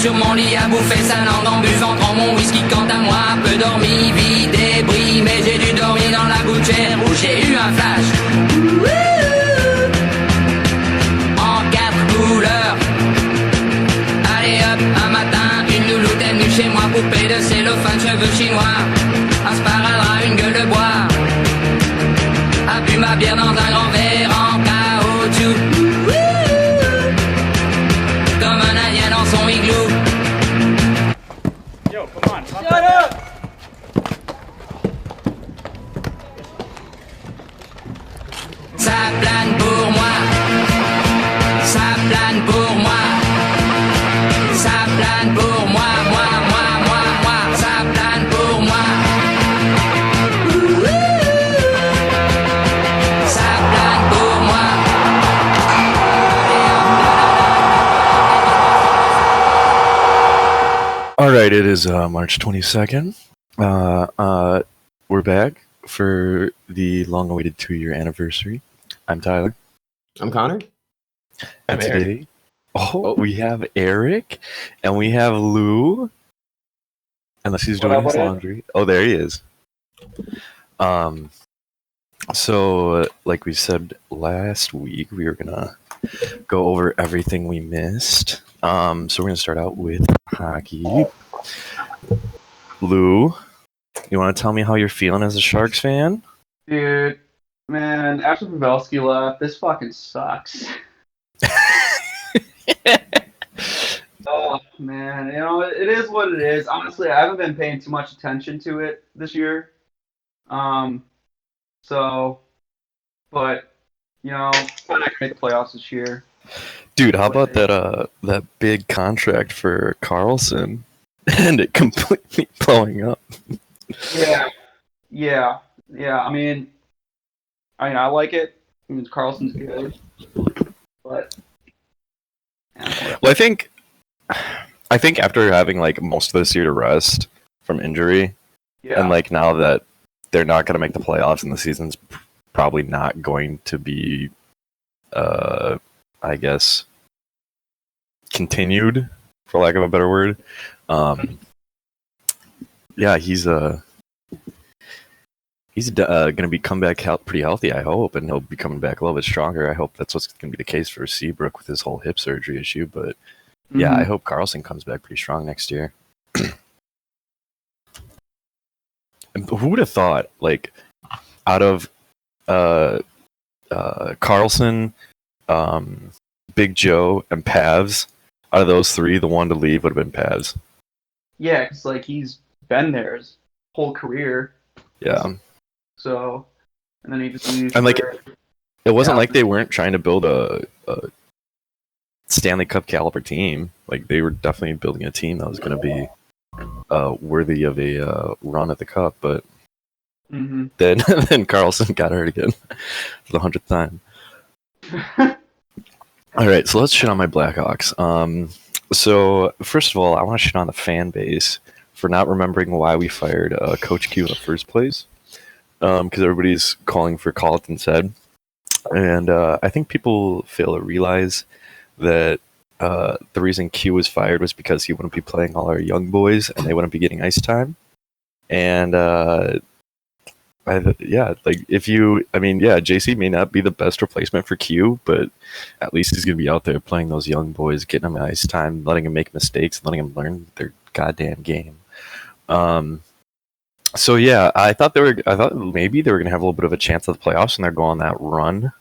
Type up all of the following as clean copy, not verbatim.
sur mon lit à bouffer sa langue en buvant grand mon whisky. Quant à moi, peu dormi, vie débris, mais j'ai dû dormir dans la gouttière où j'ai eu un flash. En 4 couleurs. Allez hop, un matin, une louloute est venue chez moi, poupée de cellophane, cheveux chinois, un sparadrap, une gueule de bois, a bu ma bière dans un grand verre en caoutchouc, comme un indien dans son igloo. Yo, come on. Shut up! Ça plane pour moi, ça plane pour moi, ça plane pour moi, moi, ça plane pour moi. Ça plane pour moi. All right, it is March 22nd. We're back for the long-awaited 2-year anniversary. I'm Tyler. I'm Connor. And today, we have Eric, and we have Lou. Unless he's doing his laundry. Oh, there he is. So, like we said last week, we were gonna go over everything we missed. So we're gonna start out with hockey. Lou, you want to tell me how you're feeling as a Sharks fan? Dude, man, after Pavelski left, this fucking sucks. Oh, man, you know, it is what it is. Honestly, I haven't been paying too much attention to it this year. But, you know, we're not going to make the playoffs this year. Dude, how about that big contract for Carlson and it completely blowing up? Yeah. I mean, I like it. I mean, Carlson's good, but well, I think after having like most of this year to rest from injury, and like now that they're not going to make the playoffs and the season's probably not going to be, I guess, continued, for lack of a better word. Yeah, he's going to be come back pretty healthy, I hope, and he'll be coming back a little bit stronger. I hope that's what's going to be the case for Seabrook with his whole hip surgery issue. But yeah, I hope Carlson comes back pretty strong next year. And who would have thought, like, out of Carlson, Big Joe, and Pavs, out of those three, the one to leave would have been Pavs. Yeah, because like he's been there his whole career. Yeah. So, and then he just leaves. And like, it wasn't like they weren't trying to build a Stanley Cup caliber team. Like they were definitely building a team that was going to be worthy of a run at the Cup. But then Carlson got hurt again for the 100th time. All right, so let's shit on my Blackhawks. So first of all, I want to shit on the fan base for not remembering why we fired Coach Q in the first place. Because everybody's calling for Colleton's head. And I think people fail to realize that the reason Q was fired was because he wouldn't be playing all our young boys and they wouldn't be getting ice time. And JC may not be the best replacement for Q, but at least he's going to be out there playing those young boys, getting them ice time, letting them make mistakes, letting them learn their goddamn game. So yeah, I thought maybe they were going to have a little bit of a chance at the playoffs, and they're going on that run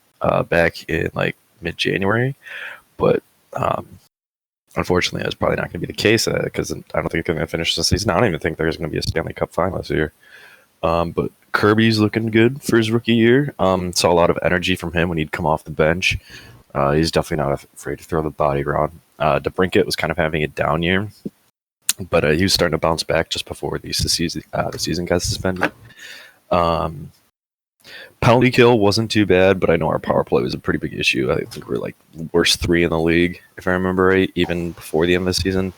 back in like mid-January. But unfortunately, that's probably not going to be the case because I don't think they're going to finish the season. I don't even think there's going to be a Stanley Cup final this year. But Kirby's looking good for his rookie year. Saw a lot of energy from him when he'd come off the bench. He's definitely not afraid to throw the body around. DeBrincat was kind of having a down year, but he was starting to bounce back just before the season got suspended. Penalty kill wasn't too bad, but I know our power play was a pretty big issue. I think we're like worst 3 in the league, if I remember right, even before the end of the season.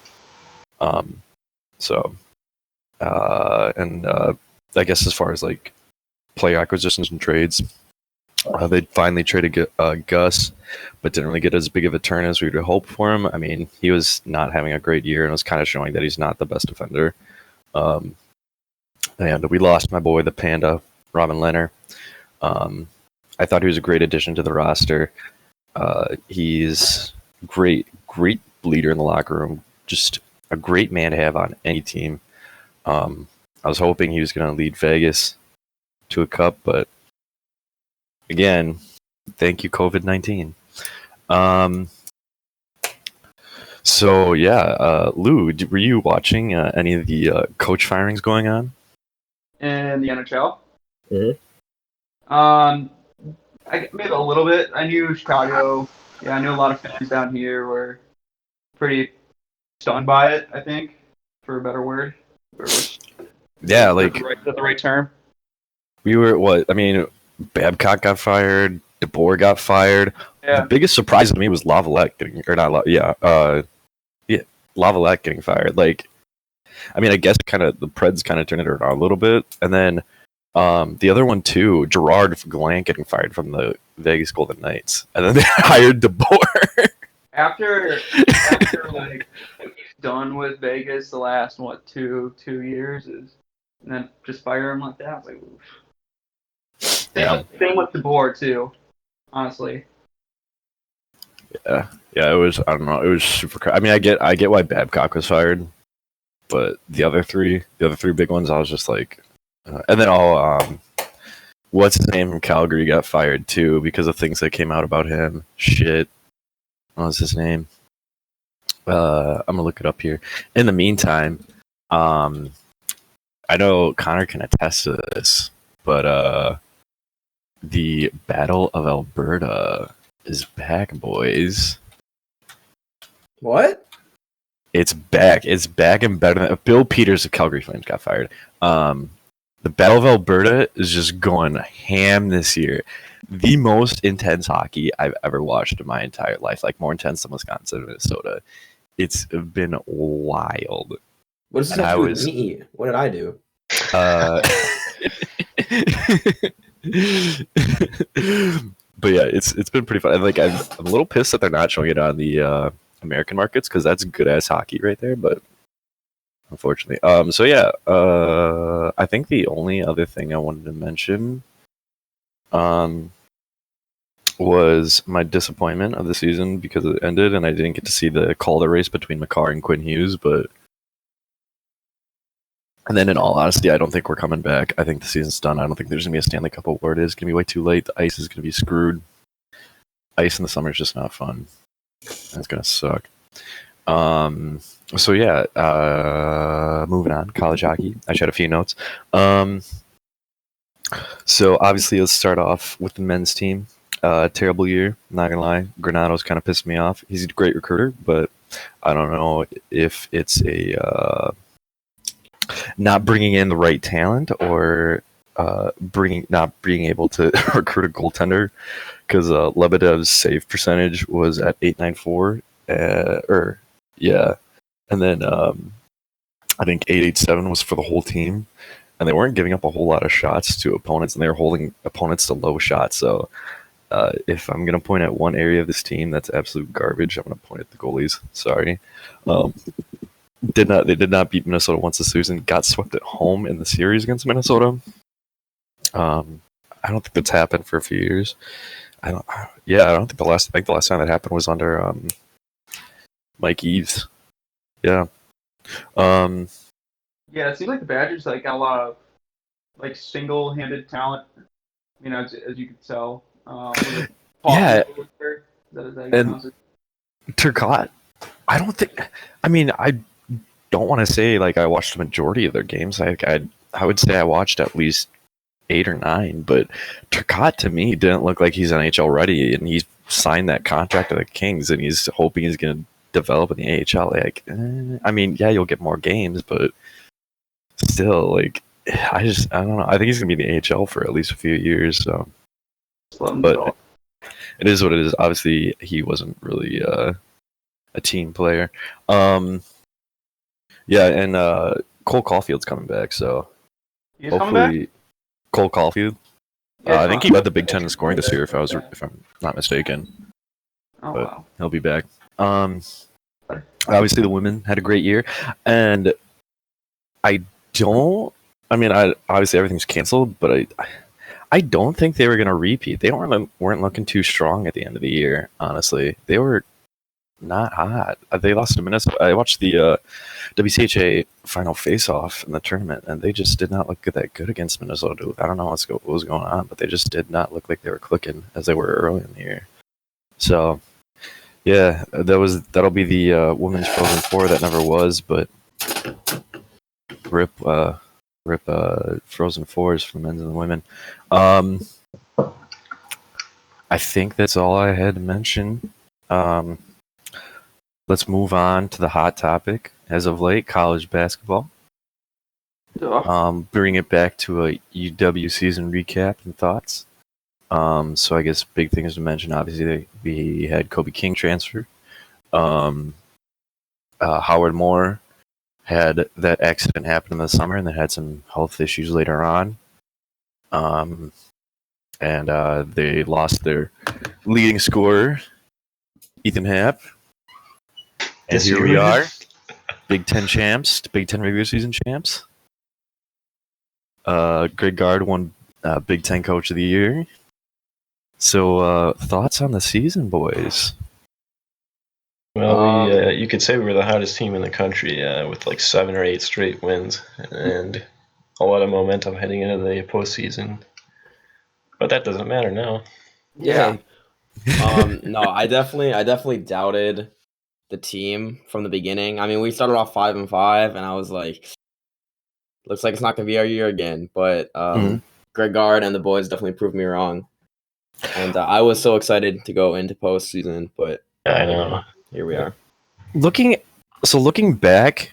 I guess as far as like player acquisitions and trades, They finally traded Gus, but didn't really get as big of a turn as we would hope for him. I mean, he was not having a great year and was kind of showing that he's not the best defender. And we lost my boy, the Panda, Robin Leonard. I thought he was a great addition to the roster. He's great leader in the locker room. Just a great man to have on any team. I was hoping he was going to lead Vegas to a cup, but again, thank you, COVID-19. So yeah, Lou, were you watching any of the coach firings going on in the NHL? Mm-hmm. Maybe a little bit. I knew Chicago. Yeah, I knew a lot of fans down here were pretty stunned by it. I think, for a better word. Yeah, like is that the right term? We were what? I mean, Babcock got fired. DeBoer got fired. Yeah. The biggest surprise to me was Lavalette getting, or not? Lavalette getting fired. Like, I mean, I guess kind of the Preds kind of turned it around a little bit, and then the other one too, Gerard Gallant getting fired from the Vegas Golden Knights, and then they hired DeBoer. After like he's done with Vegas the last 2 years and then just fire him like that. I was like, oof. Same with DeBoer too, honestly. Yeah, it was. I don't know. It was super. I mean, I get why Babcock was fired, but the other three big ones, I was just like, and then what's his name from Calgary got fired too because of things that came out about him. Shit, what was his name? I'm gonna look it up here. In the meantime, I know Connor can attest to this, but the Battle of Alberta is back, boys. What? It's back. It's back and better than Bill Peters of Calgary Flames got fired. The Battle of Alberta is just going ham this year. The most intense hockey I've ever watched in my entire life. Like more intense than Wisconsin and Minnesota. It's been wild. What does this have to do with me? What did I do? But yeah, it's been pretty fun. Like I'm a little pissed that they're not showing it on the American markets because that's good ass hockey right there. But unfortunately, so yeah, I think the only other thing I wanted to mention, was my disappointment of the season because it ended and I didn't get to see the Calder race between Makar and Quinn Hughes. And then in all honesty, I don't think we're coming back. I think the season's done. I don't think there's going to be a Stanley Cup award. It's going to be way too late. The ice is going to be screwed. Ice in the summer is just not fun. It's going to suck. So yeah, moving on. College hockey. I had a few notes. So obviously let's start off with the men's team. Terrible year, not gonna lie. Granado's kind of pissed me off. He's a great recruiter, but I don't know if it's a not bringing in the right talent or not being able to recruit a goaltender because Lebedev's save percentage was at .894, and then I think .887 was for the whole team, and they weren't giving up a whole lot of shots to opponents, and they were holding opponents to low shots. So if I'm gonna point at one area of this team that's absolute garbage, I'm gonna point at the goalies. Sorry. They did not beat Minnesota once this season. Got swept at home in the series against Minnesota. I don't think that's happened for a few years. I don't think the last time that happened was under Mike Eaves. Yeah. Yeah, it seems like the Badgers got a lot of single-handed talent. You know, as you could tell. Yeah. And Turcotte, I don't think. I mean, I don't want to say I watched the majority of their games. I would say I watched at least 8 or 9, but Turcotte to me didn't look like he's NHL ready, and he's signed that contract to the Kings, and he's hoping he's going to develop in the AHL. I mean, yeah, you'll get more games, but still, I don't know. I think he's going to be in the AHL for at least a few years. So, but it is what it is. Obviously, he wasn't really a team player. Yeah, and Cole Caulfield's coming back, so he's hopefully coming back? Cole Caulfield. I think he led the Big Ten in scoring this year, if I'm not mistaken. Oh But wow. he'll be back. Obviously, the women had a great year, and obviously everything's canceled, but I don't think they were going to repeat. They weren't looking too strong at the end of the year. Honestly, they were not hot. They lost to Minnesota. I watched the WCHA final face-off in the tournament, and they just did not look that good against Minnesota. I don't know what was going on, but they just did not look like they were clicking as they were early in the year. So, yeah, that'll be the women's Frozen Four that never was, but rip Frozen Fours for the men's and the women. I think that's all I had to mention. Let's move on to the hot topic as of late, college basketball. Bring it back to a UW season recap and thoughts. So I guess big things to mention. Obviously, we had Kobe King transfer. Howard Moore had that accident happen in the summer and then had some health issues later on. And they lost their leading scorer, Ethan Happ. And here we are, Big Ten champs, Big Ten regular season champs. Greg Gard won Big Ten Coach of the Year. So, thoughts on the season, boys? Well, you could say we were the hottest team in the country with like 7 or 8 straight wins and a lot of momentum heading into the postseason. But that doesn't matter now. Yeah. No, I definitely doubted the team from the beginning. I mean, we started off 5-5, and I was like, looks like it's not going to be our year again. But Greg Gard and the boys definitely proved me wrong. And I was so excited to go into postseason, but I know. Here we are. Looking back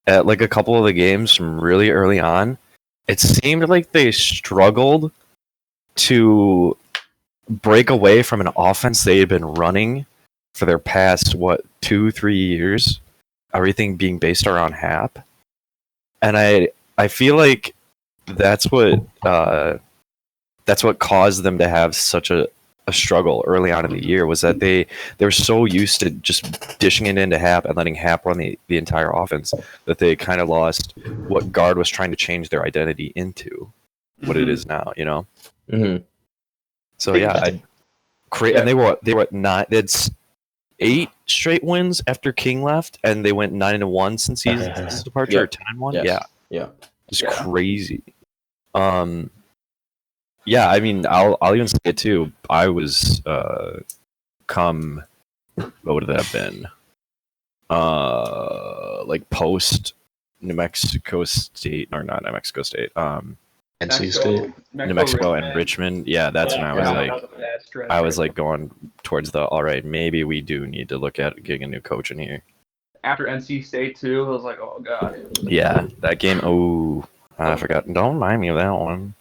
at like a couple of the games from really early on, it seemed like they struggled to break away from an offense they had been running for their past 2-3 years, everything being based around Hap. And I feel like that's what caused them to have such a struggle early on in the year, was that they were so used to just dishing it into Hap and letting Hap run the entire offense that they kind of lost what Gard was trying to change their identity into, what it is now, you know? Mm-hmm. So yeah, and they were at 9. They had 8 straight wins after King left, and they went 9-1 since his departure, or 10-1. Yes. Yeah, it's crazy. Yeah, I mean, I'll even say it too. I was what would that have been? Like post New Mexico State, or not New Mexico State. NC State, New Mexico and Richmond. Yeah, that's when I was like going towards the, all right, maybe we do need to look at getting a new coach in here. After NC State too, I was like, oh god. Yeah, that game. Oh, I forgot. Don't remind me of that one.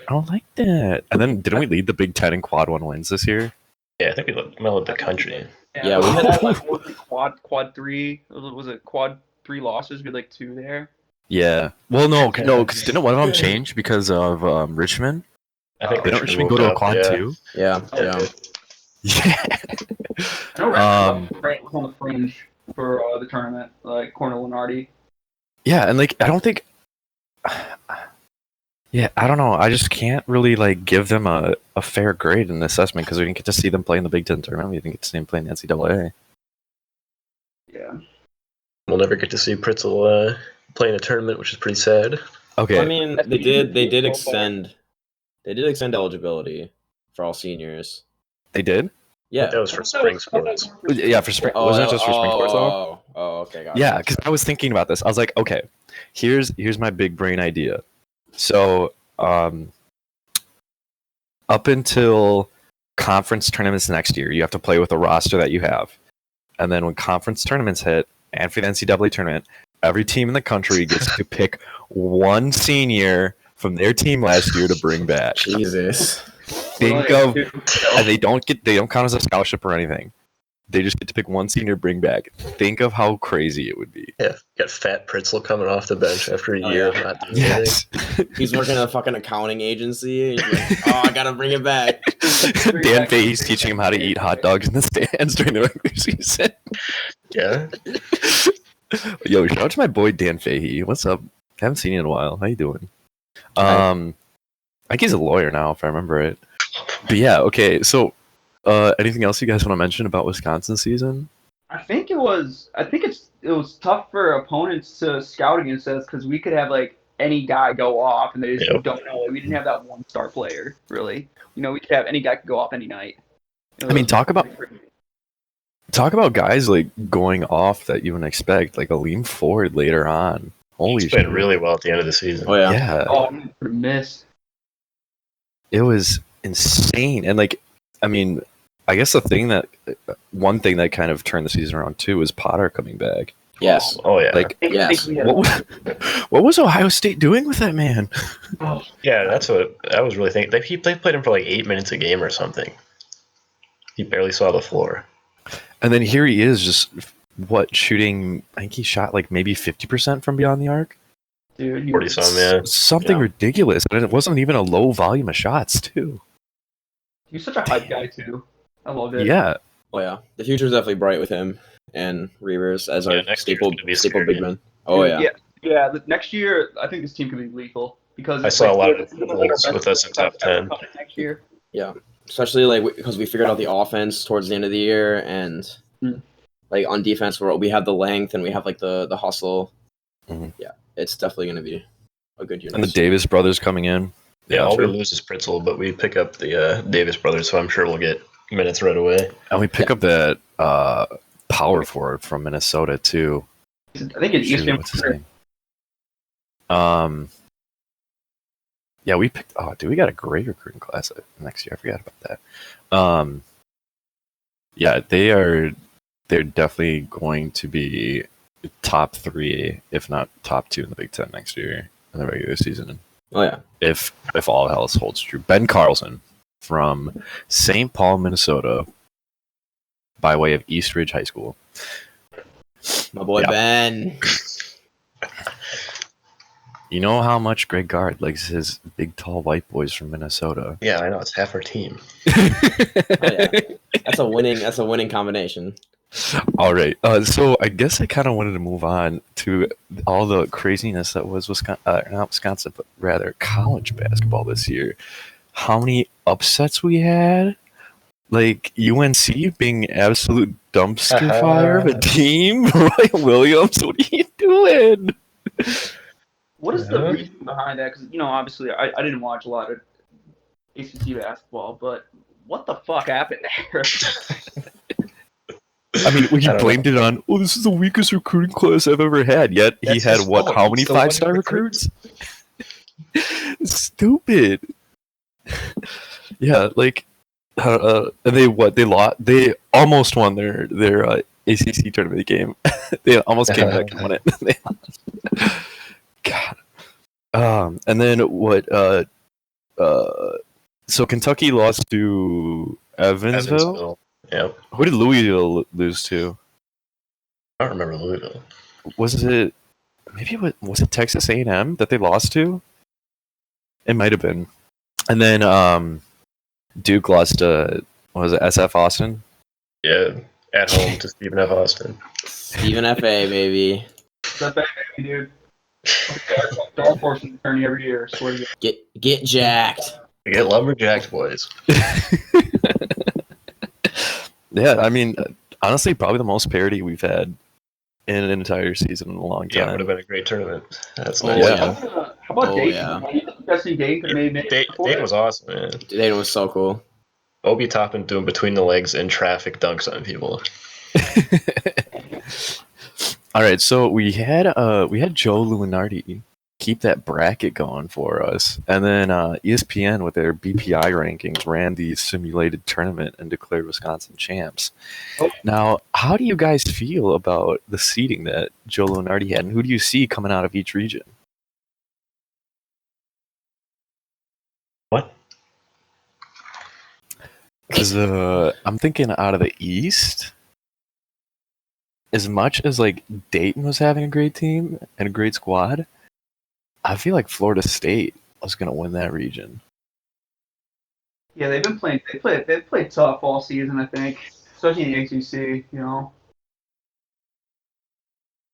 I don't like that. And then didn't we lead the Big Ten in quad 1 wins this year? Yeah, I think we led the country. Yeah, we had like quad 3. Was it quad 3 losses? We had like 2 there. Yeah. Well, no, because didn't one of them change because of Richmond? I think Richmond go to a quad 2? Yeah. I know Richmond was on the fringe for the tournament, like Cornel Lenardi. Yeah, and like I don't think. Yeah, I don't know. I just can't really like give them a fair grade in the assessment because we didn't get to see them play in the Big Ten tournament. We didn't get to see them play in the NCAA. Yeah. We'll never get to see Pritzl play in a tournament, which is pretty sad. Okay. I mean, they did extend eligibility for all seniors. They did? Yeah. That was for spring sports. Yeah, for spring. Wasn't it just for spring sports though? Oh, okay. Got it. Yeah, because I was thinking about this. I was like, okay, here's my big brain idea. So, up until conference tournaments next year, you have to play with the roster that you have. And then when conference tournaments hit, and for the NCAA tournament, every team in the country gets to pick one senior from their team last year to bring back. Jesus. And they don't count as a scholarship or anything. they just get to pick one senior, bring back. Think of how crazy it would be. Yeah, got Fat Pritzel coming off the bench after a Oh, year yeah. of not doing Yes. He's working at a fucking accounting agency. He's like, oh, I gotta bring it back. Dan Fahey's teaching him how to eat hot dogs in the stands during the regular season. anything. Yeah. Yo, shout out to my boy Dan Fahey. What's up? Haven't seen you in a while. How you doing? Hi. I think he's a lawyer now, if I remember it. But yeah, okay. So, anything else you guys want to mention about Wisconsin season? I think it was tough for opponents to scout against us because we could have like any guy go off and they just Yep. don't know. Like, we didn't have that one star player really. You know, we could have any guy could go off any night. You know, I mean, those- talk about guys like going off that you wouldn't expect, like Aleem Ford later on. Holy He's played shit! really well at the end of the season. Oh yeah. Yeah, Oh, I'm gonna miss. it was insane. And like, I mean, I guess one thing that kind of turned the season around too is Potter coming back. Yes. Oh yeah. Like, Yes. what was Ohio State doing with that man? Yeah, that's what I was really thinking. They played him for like 8 minutes a game or something. He barely saw the floor. And then here he is, just shooting. I think he shot like maybe 50% from beyond the arc. Dude, 40 some, yeah. Something Yeah. ridiculous, and it wasn't even a low volume of shots too. he's such a hype guy too. I love it. Yeah, Oh yeah. The future's definitely bright with him and Reavers as our next year's staple gonna be staple scary. big men. Oh yeah. Yeah. Next year, I think this team could be lethal because I it's saw a lot of it's people like our best with us in top ever 10. coming next year. Yeah. Especially like because we figured out the offense towards the end of the year and like on defense we have the length and we have like the hustle. Mhm. Yeah. It's definitely gonna be a good unit. and the Davis brothers coming in. Yeah, all we true. lose is Pritzel, but we pick up the Davis brothers, so I'm sure we'll get minutes right away. And we pick up that power forward from Minnesota too. I think it's Shoot, Eastern. what's his name? Yeah, we picked. Oh, dude, we got a great recruiting class next year. I forgot about that. Yeah, they're definitely going to be top 3, if not top 2 in the Big Ten next year in the regular season. Oh yeah. If all else holds true. Ben Carlson from St. Paul, Minnesota, by way of East Ridge High School. My boy Yeah. Ben. You know how much Greg Gard likes his big, tall white boys from Minnesota. Yeah, I know, it's half our team. Oh, yeah. That's a winning combination. All right. So I guess I kind of wanted to move on to all the craziness that was not Wisconsin, but rather college basketball this year. How many upsets we had? Like UNC being absolute dumpster fire of a team. Ryan Williams, what are you doing? What is the reason behind that? Because obviously, I didn't watch a lot of ACC basketball, but what the fuck happened there? I mean, he I don't blamed it on, this is the weakest recruiting class I've ever had. Yet he That's had his what? fault. How many He's the one who 5-star recruits. recruits? Stupid. Yeah, like, and they lost. They almost won their ACC tournament game. They almost came back and won it. They lost. God. And then what? So Kentucky lost to Evansville. Yep. Who did Louisville lose to? I don't remember Louisville. Was it was it Texas A&M that they lost to? It might have been. And then Duke lost to, what was it, SF Austin? Yeah, at home to Stephen F. Austin. Stephen F.A. baby. That's bad, dude. Dark horse in the tourney every year. I swear to God. Get jacked. We get lumberjacked, boys. Yeah, I mean, honestly, probably the most parity we've had in an entire season in a long Yeah, it would time. have been a great tournament. That's Oh, nice. yeah. How about Oh, Dayton? yeah. You guys see Dayton could maybe make it before? Dayton was awesome, man. Dayton was so cool. Obi Toppin doing between the legs in traffic dunks on people. All right, so we had Joe Lunardi keep that bracket going for us, and then ESPN with their BPI rankings ran the simulated tournament and declared Wisconsin champs. Oh. Now, how do you guys feel about the seeding that Joe Lunardi had, and who do you see coming out of each region? What? Because I'm thinking out of the East, as much as like Dayton was having a great team and a great squad, I feel like Florida State was going to win that region. Yeah, they've been playing. They've played tough all season, I think, especially in the ACC. You know.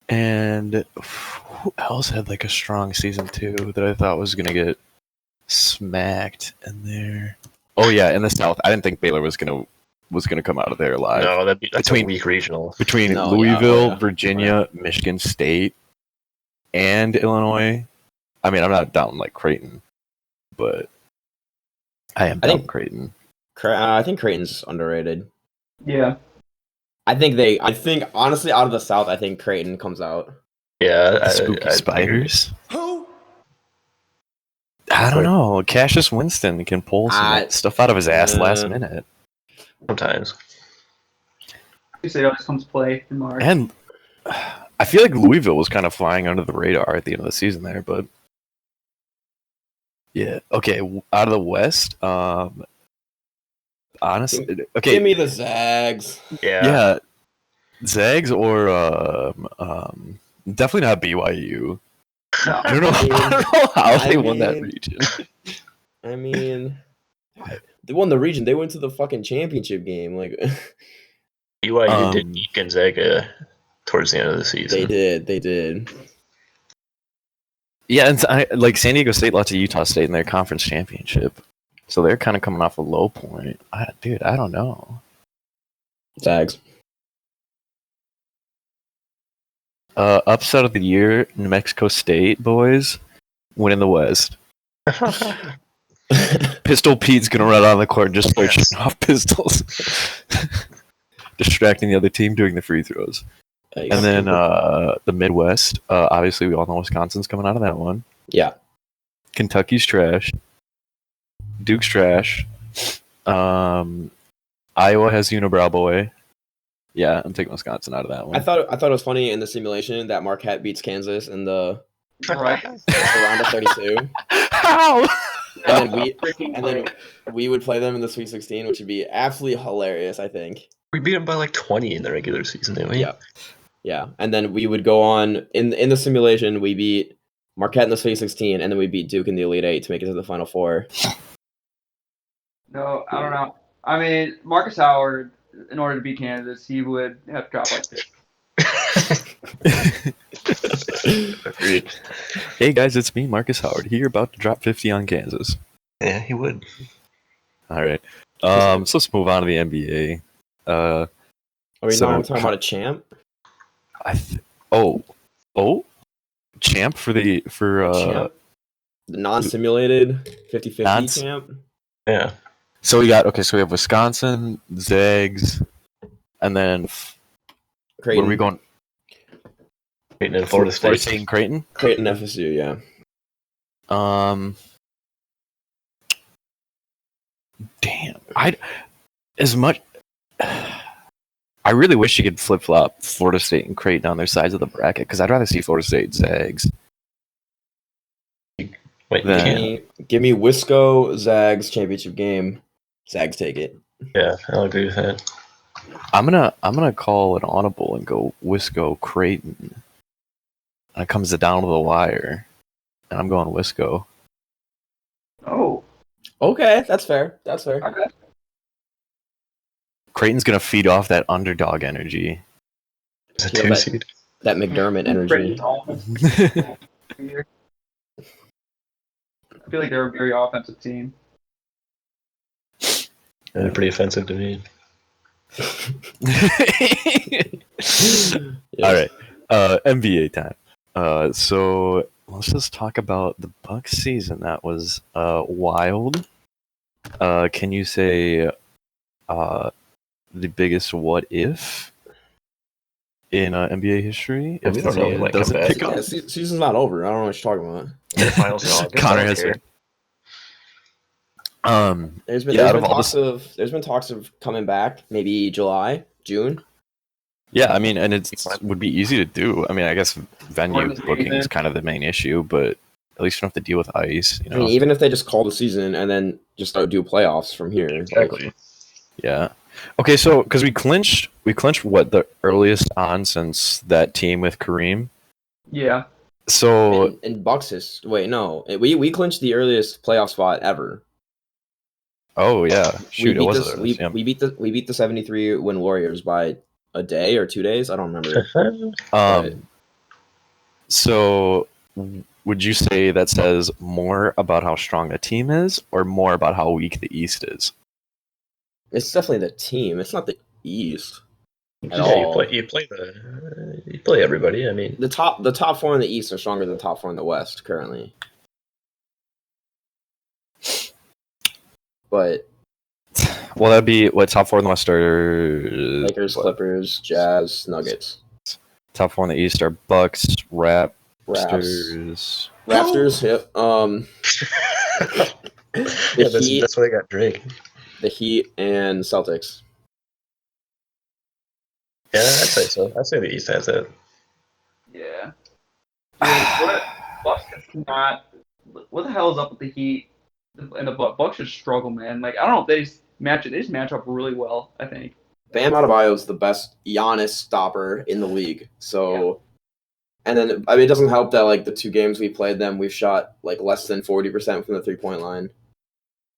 And who else had like a strong season too that I thought was going to get smacked in there? Oh yeah, in the South, I didn't think Baylor was gonna come out of there alive. No, that's a weak regional. Between No, Louisville, yeah. Virginia, Michigan State, and Illinois. I mean, I'm not down like Creighton, but I am down Creighton. I think Creighton's underrated. Yeah. I think honestly, out of the South, I think Creighton comes out. Yeah, Spooky Spiders. Who? I don't know. Cassius Winston can pull some stuff out of his ass last minute. Sometimes. You say always comes play in March. And I feel like Louisville was kind of flying under the radar at the end of the season there, but yeah. Okay, out of the West, honestly, okay. Give me the Zags. Yeah. Zags or definitely not BYU. I don't know how they won that region. I mean, they won the region. They went to the fucking championship game. Like BYU did beat Gonzaga towards the end of the season. They did. Yeah, and like San Diego State lost to Utah State in their conference championship, so they're kind of coming off a low point. I don't know. Zags. Upset of the year, New Mexico State boys winning the West. Pistol Pete's gonna run on the court and just start shooting off pistols, distracting the other team doing the free throws. And then the Midwest, obviously we all know Wisconsin's coming out of that one. Yeah. Kentucky's trash. Duke's trash. Iowa has Unibrow boy. Yeah, I'm taking Wisconsin out of that one. I thought it was funny in the simulation that Marquette beats Kansas in the round of 32. How? And then we would play them in the Sweet 16, which would be absolutely hilarious, I think. We beat them by like 20 in the regular season, didn't we? Yeah. Yeah. And then we would go on in the simulation, we beat Marquette in the Sweet 16, and then we beat Duke in the Elite 8 to make it to the Final Four. No, I don't know. I mean, Marcus Howard, in order to beat Kansas, he would have to drop like this. Agreed. Hey guys, it's me, Marcus Howard. You're about to drop 50 on Kansas. Yeah, he would. All right. So let's move on to the NBA. Are we not talking about a champ? Champ for the non-simulated 50-50 champ. Yeah. So we have Wisconsin, Zags, and then Creighton. Where are we going? Creighton and Florida State. State and Creighton? Creighton FSU, yeah. Damn. I really wish you could flip-flop Florida State and Creighton on their sides of the bracket, because I'd rather see Florida State Zags. Wait, give me Wisco, Zags championship game. Zags take it. Yeah, I'll agree with that. I'm gonna call an audible and go Wisco Creighton. And it comes down to the wire, and I'm going Wisco. Oh. Okay, that's fair. Okay. Creighton's gonna feed off that underdog energy. It's a 2 seed. That McDermott energy. I feel like they're a very offensive team. They're pretty offensive to me. Yes. All right, NBA time. So let's just talk about the Bucks season. That was wild. Can you say the biggest what if in NBA history? We don't know. Like, doesn't pick up. Yeah, season's not over. I don't know what you're talking about. The finals are all good. Connor has it. There's been talks of coming back, maybe June. Yeah, I mean, and it would be easy to do. I mean, I guess venue booking is kind of the main issue, but at least you don't have to deal with ice. You know? I mean, even if they just call the season and then just do playoffs from here. Exactly. Yeah. Okay, so because we clinched we clinched the earliest on since that team with Kareem. Yeah. So in Bucks we clinched the earliest playoff spot ever. oh yeah, shoot, it was the earliest, yeah. we beat the 73 win Warriors by a day or 2 days. I don't remember. So would you say that says more about how strong the team is, or more about how weak the East is? It's definitely the team. It's not the East at Yeah, all. you play everybody. I mean, The top four in the East are stronger than the top four in the West currently. But well, that'd be what top four in the West are: Lakers, Clippers, Jazz, Nuggets. Top four in the East are Bucks, Raptors. Yep. yeah, Heat, that's why I got Drake. the Heat and Celtics. Yeah, I'd say so. I'd say the East has it. Yeah. Bucks not. What the hell is up with the Heat and the Bucks just struggle, man. Like I don't know if they just match up really well. I think. Bam Adebayo is the best Giannis stopper in the league. So, and then I mean, it doesn't help that like the 2 games we played them, we've shot like less than 40% from the 3-point line.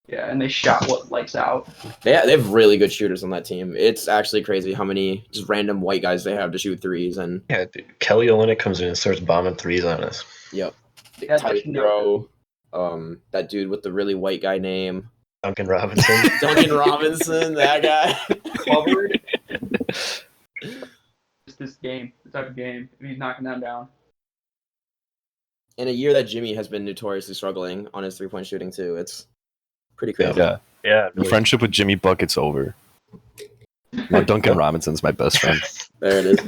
Yeah, and they shot lights out. They have really good shooters on that team. It's actually crazy how many just random white guys they have to shoot threes. And yeah, dude, Kelly Olynyk comes in and starts bombing threes on us. Yep. Yeah, Tyro, that dude with the really white guy name. Duncan Robinson. Duncan Robinson, that guy. Covered. Just this type of game. If he's knocking them down. In a year that Jimmy has been notoriously struggling on his 3-point shooting too, it's pretty crazy. Yeah. Yeah. The friendship with Jimmy Bucket's over. No, Duncan Robinson's my best friend. There it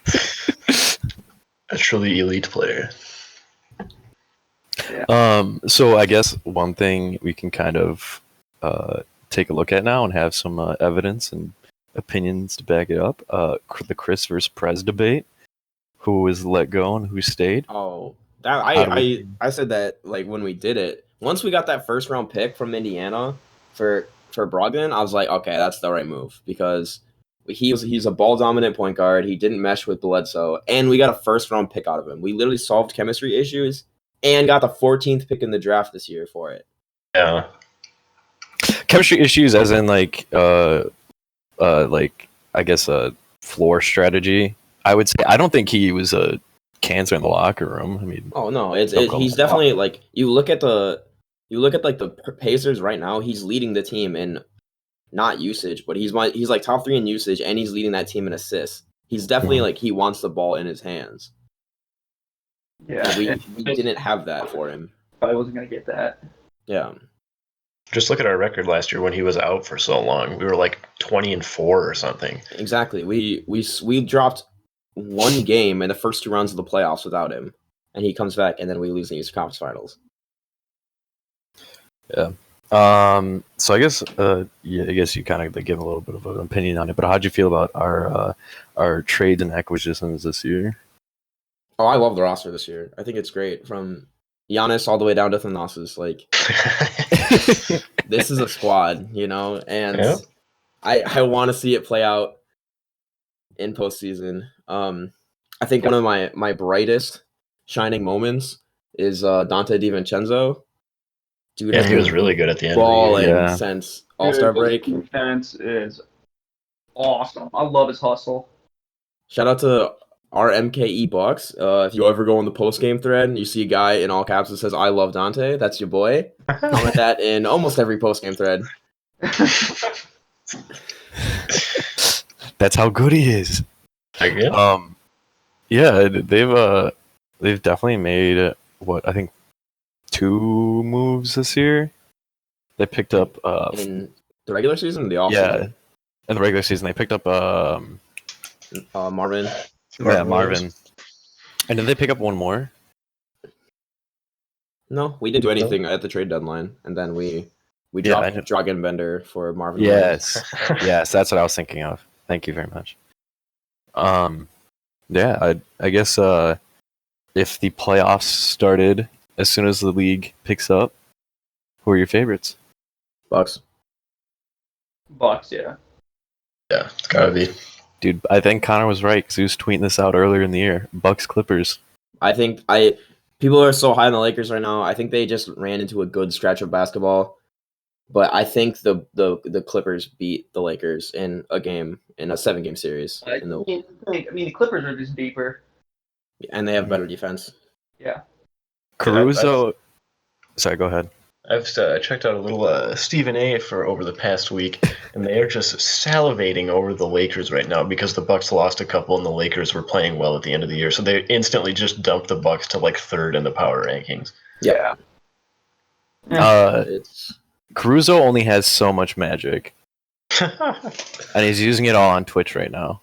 is. A truly elite player. Yeah. So I guess one thing we can kind of take a look at now and have some evidence and opinions to back it up. The Chris versus Prez debate. Who was let go and who stayed? Oh, that I said that like when we did it. Once we got that first round pick from Indiana for Brogdon, I was like, okay, that's the right move because he's a ball dominant point guard. He didn't mesh with Bledsoe, and we got a first round pick out of him. We literally solved chemistry issues and got the 14th pick in the draft this year for it. Yeah. Chemistry issues, as in like I guess a floor strategy. I would say I don't think he was a cancer in the locker room. I mean, oh no, he's definitely like you look at like the Pacers right now. He's leading the team in not usage, but he's like top 3 in usage, and he's leading that team in assists. He's definitely like he wants the ball in his hands. Yeah. We didn't have that for him. Probably wasn't gonna get that. Yeah. Just look at our record last year when he was out for so long. We were like 20-4 or something. Exactly. We dropped 1 game in the first 2 rounds of the playoffs without him, and he comes back, and then we lose the Eastern Conference Finals. Yeah. So I guess you kind of give a little bit of an opinion on it, but how'd you feel about our trades and acquisitions this year? Oh, I love the roster this year. I think it's great from Giannis all the way down to Thanasis. Like this is a squad, and Yeah. I want to see it play out in postseason. I think one of my brightest shining moments is Dante DiVincenzo. Dude, Yeah, he was really good at the end balling of the year. Yeah. since All-Star break. Defense is awesome. I love his hustle. Shout out to our MKE Bucks. If you ever go on the post-game thread and you see a guy in all caps that says, I love Dante, that's your boy. Comment that in almost every post-game thread. That's how good he is. Yeah. Yeah, they've definitely made what I think 2 moves this year. They picked up in the regular season or the yeah, offseason? in the regular season they picked up Marvin. Marvin. And did they pick up one more? No, we didn't do anything at the trade deadline, and then we Yeah, I dropped know. Dragenbender for Marvin. Yes. Yes, that's what I was thinking of. Thank you very much. Yeah, I guess if the playoffs started as soon as the league picks up, who are your favorites? Bucks. Bucks, yeah. Yeah, it's gotta be. Dude, I think Connor was right because he was tweeting this out earlier in the year. Bucks Clippers. I think people are so high on the Lakers right now. I think they just ran into a good stretch of basketball. But I think the Clippers beat the Lakers in a 7-game series. I mean, the Clippers are just deeper. And they have better defense. Yeah. Caruso. Sorry, go ahead. I've checked out a little Stephen A. for over the past week, and they are just salivating over the Lakers right now because the Bucks lost a couple and the Lakers were playing well at the end of the year. So they instantly just dumped the Bucks to like third in the power rankings. Yeah. Caruso only has so much magic, and he's using it all on Twitch right now.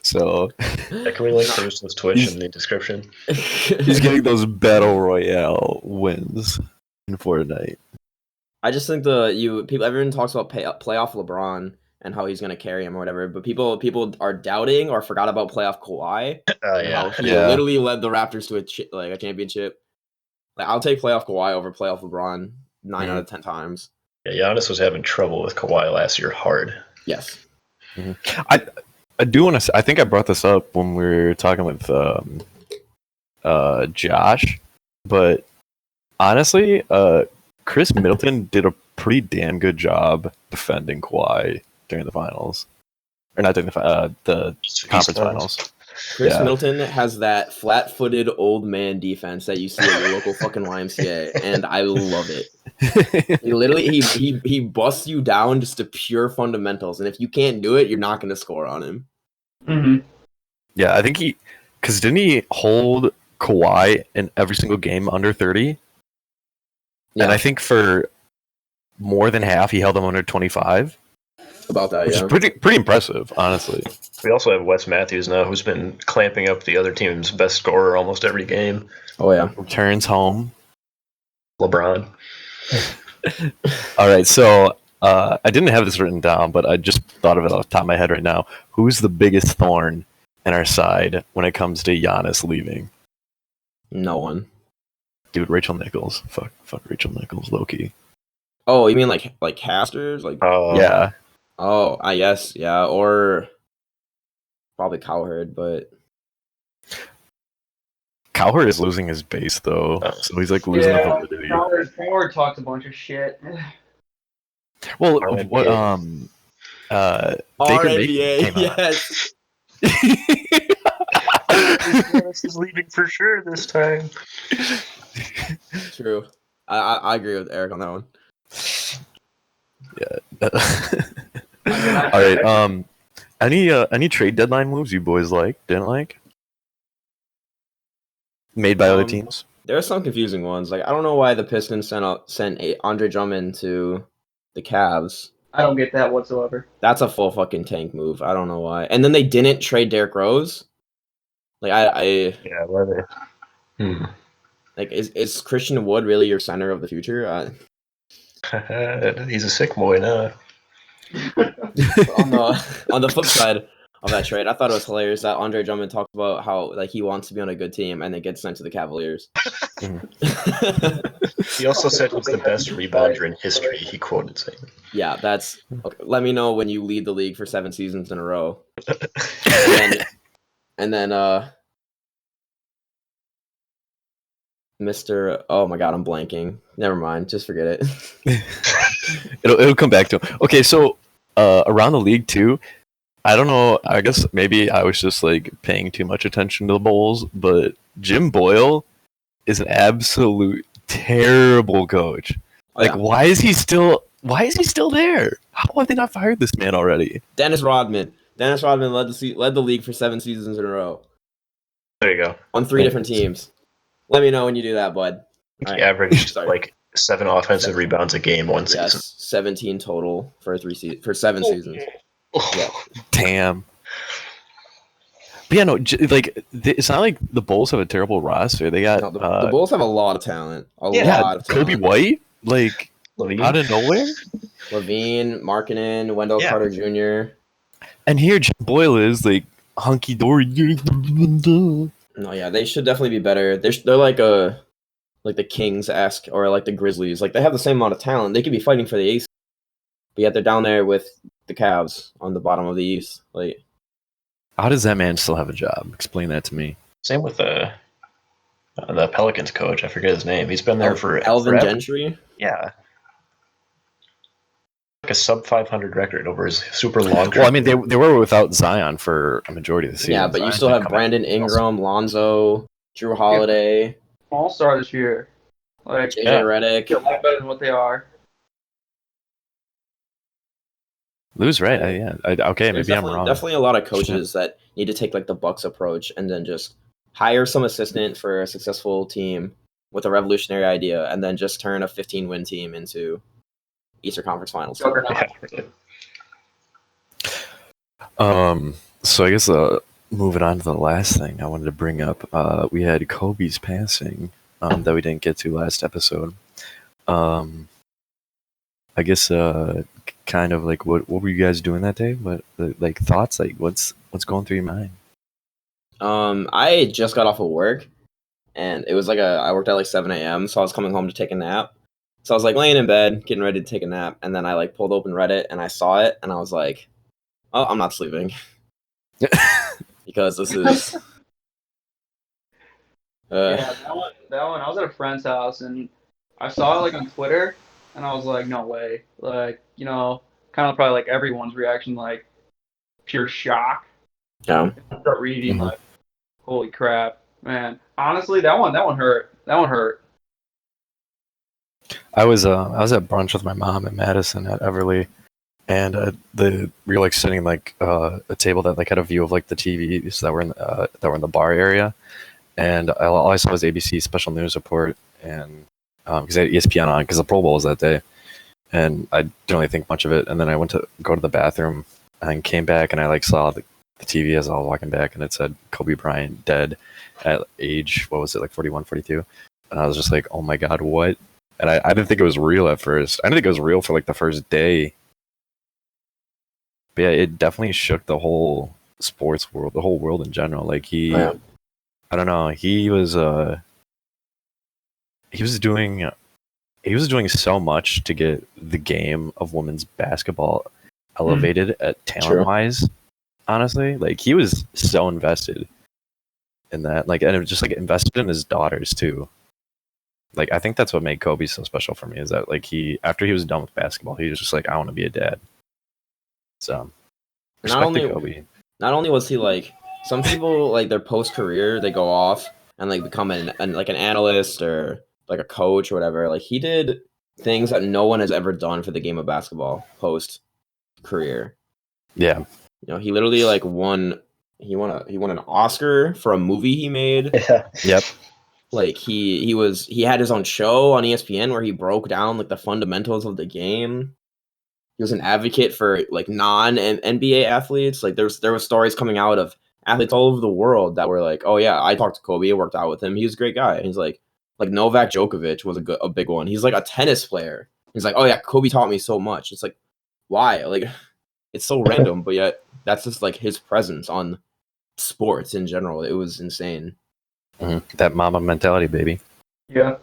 So, can we link Caruso's Twitch in the description? He's getting those battle royale wins in Fortnite. I just think everyone talks about playoff LeBron and how he's gonna carry him or whatever, but people are doubting or forgot about playoff Kawhi. He literally led the Raptors to a championship. Like, I'll take playoff Kawhi over playoff LeBron 9 out of 10 times. Yeah, Giannis was having trouble with Kawhi last year hard. Yes. Mm-hmm. I do want to say, I think I brought this up when we were talking with Josh, but honestly, Chris Middleton did a pretty damn good job defending Kawhi during the finals. Or not during the conference finals. Chris Middleton has that flat-footed old man defense that you see at your local fucking YMCA, and I love it. He literally he busts you down just to pure fundamentals, and if you can't do it, you're not going to score on him. Mm-hmm. Yeah, I think didn't he hold Kawhi in every single game under 30? Yeah. And I think for more than half, he held him under 25. About that, which is pretty impressive, honestly. We also have Wes Matthews now, who's been clamping up the other team's best scorer almost every game. Oh yeah, returns home. LeBron. All right, so I didn't have this written down, but I just thought of it off the top of my head right now. Who's the biggest thorn in our side when it comes to Giannis leaving? No one. Dude, Rachel Nichols. Fuck Rachel Nichols, low-key. Oh, you mean like casters? Yeah. Oh, I guess, yeah, or probably Cowherd, but Cowherd is losing his base though, so he's like losing the validity. Cowherd talks a bunch of shit. Well, what Baker RNBA, yes. Giannis is leaving for sure this time. True. I agree with Eric on that one. Yeah. All right. Any trade deadline moves you boys didn't like? Made by other teams? There are some confusing ones. Like, I don't know why the Pistons sent Andre Drummond to the Cavs. I don't get that whatsoever. That's a full fucking tank move. I don't know why. And then they didn't trade Derrick Rose. Like, yeah, love it. Like, is Christian Wood really your center of the future? He's a sick boy now. on the flip side of that trade, I thought it was hilarious that Andre Drummond talked about how he wants to be on a good team and then gets sent to the Cavaliers. He also said he's the best rebounder in history. He quoted saying, "Yeah, that's okay. Let me know when you lead the league for 7 seasons in a row." and then Mr. Oh my God, I'm blanking. Never mind. Just forget it. It'll come back to him. Okay, so around the league too, I don't know. I guess maybe I was just paying too much attention to the Bulls, but Jim Boyle is an absolute terrible coach. Why is he still there? How have they not fired this man already? Dennis Rodman led the league for 7 seasons in a row. There you go. On 3 different teams. Let me know when you do that, bud. He averaged 7 offensive rebounds a game one season. Yes, 17 total for 7 seasons. Yeah. Damn. But yeah, no, it's not like the Bulls have a terrible roster. They got the Bulls have a lot of talent. A lot of talent. Kobe White, Levine. out of nowhere. Levine, Markkanen, Wendell Carter Jr. And here Jim Boyle is hunky dory. No, yeah, they should definitely be better. They're like the Kings-esque or like the Grizzlies. They have the same amount of talent. They could be fighting for the ace, but yet they're down there with the Cavs on the bottom of the East. Like, How does that man still have a job? Explain that to me. Same with the Pelicans coach. I forget his name. He's been there for Elvin forever. Gentry. Yeah. Like a sub 500 record over his super long. Well, I mean, they were without Zion for a majority of the season. Yeah, but you Zion still did have come Brandon in. Ingram, Lonzo, Drew Holiday, All-star this year. Like, JJ Yeah. Redick. they're a lot better than what they are. Lou's right. Okay, There's maybe I'm wrong. definitely a lot of coaches that need to take like the Bucks approach and then just hire some assistant for a successful team with a revolutionary idea, and then just turn a 15-win team into Eastern Conference Finals. Juggernaut. So I guess moving on to the last thing I wanted to bring up, we had Kobe's passing that we didn't get to last episode. I guess kind of like what were you guys doing that day? What like thoughts? Like what's going through your mind? I just got off of work, and it was like I worked at like 7 a.m., so I was coming home to take a nap. So I was like laying in bed, getting ready to take a nap, and then I like pulled open Reddit and I saw it, and I was like, "Oh, I'm not sleeping," because this is. Yeah, that one. I was at a friend's house and I saw it like on Twitter, and I was like, no way. Like, kind of probably like everyone's reaction, like pure shock. Yeah. I start reading, Mhm. like, holy crap, man. Honestly, that one hurt. That one hurt. I was at brunch with my mom in Madison at Everly, and we were like sitting like a table that like had a view of like the TVs that were in the bar area, and all I saw was ABC special news report, and because they had ESPN on because the Pro Bowl was that day, and I didn't really think much of it, and then I went to go to the bathroom and came back, and I like saw the TV as I was walking back, and it said Kobe Bryant dead at age, what was it, like 41, 42, and I was just like, oh my god, what? And I didn't think it was real at first. I didn't think it was real for like the first day. But yeah, it definitely shook the whole sports world, the whole world in general. Like Yeah. I don't know, he was doing so much to get the game of women's basketball elevated at talent wise. Honestly, like he was so invested in that, like, and it was just like invested in his daughters too. Like, I think that's what made Kobe so special for me, is that like after he was done with basketball, he was just like, I want to be a dad. So, respect to Kobe. Not only was he like, some people like their post career, they go off and like become an analyst or like a coach or whatever. Like he did things that no one has ever done for the game of basketball post career. Yeah, he literally like won an Oscar for a movie he made. Yeah. Yep. Like he had his own show on ESPN where he broke down like the fundamentals of the game. He was an advocate for like non-NBA athletes. Like there was stories coming out of athletes all over the world that were like, oh yeah, I talked to Kobe, I worked out with him. He was a great guy. And he's like Novak Djokovic was a big one. He's like a tennis player. He's like, oh yeah, Kobe taught me so much. It's like, why? Like it's so random, but yet that's just like his presence on sports in general. It was insane. Mm-hmm. That mama mentality, baby. Yeah.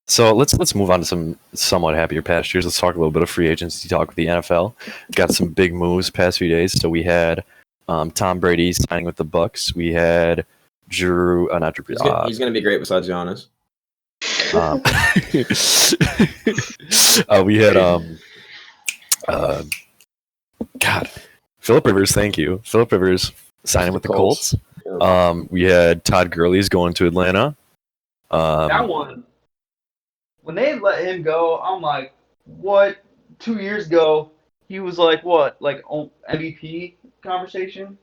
So let's move on to some somewhat happier pastures. Let's talk a little bit of free agency talk with the NFL. Got some big moves past few days. So we had Tom Brady signing with the Bucks. We had Drew, not Drew. He's gonna be great besides Giannis. We had God, Phillip Rivers. Thank you, Phillip Rivers signing with the Colts. We had Todd Gurley's going to Atlanta. That one, when they let him go, I'm like, what? 2 years ago, he was like, what? Like MVP conversation,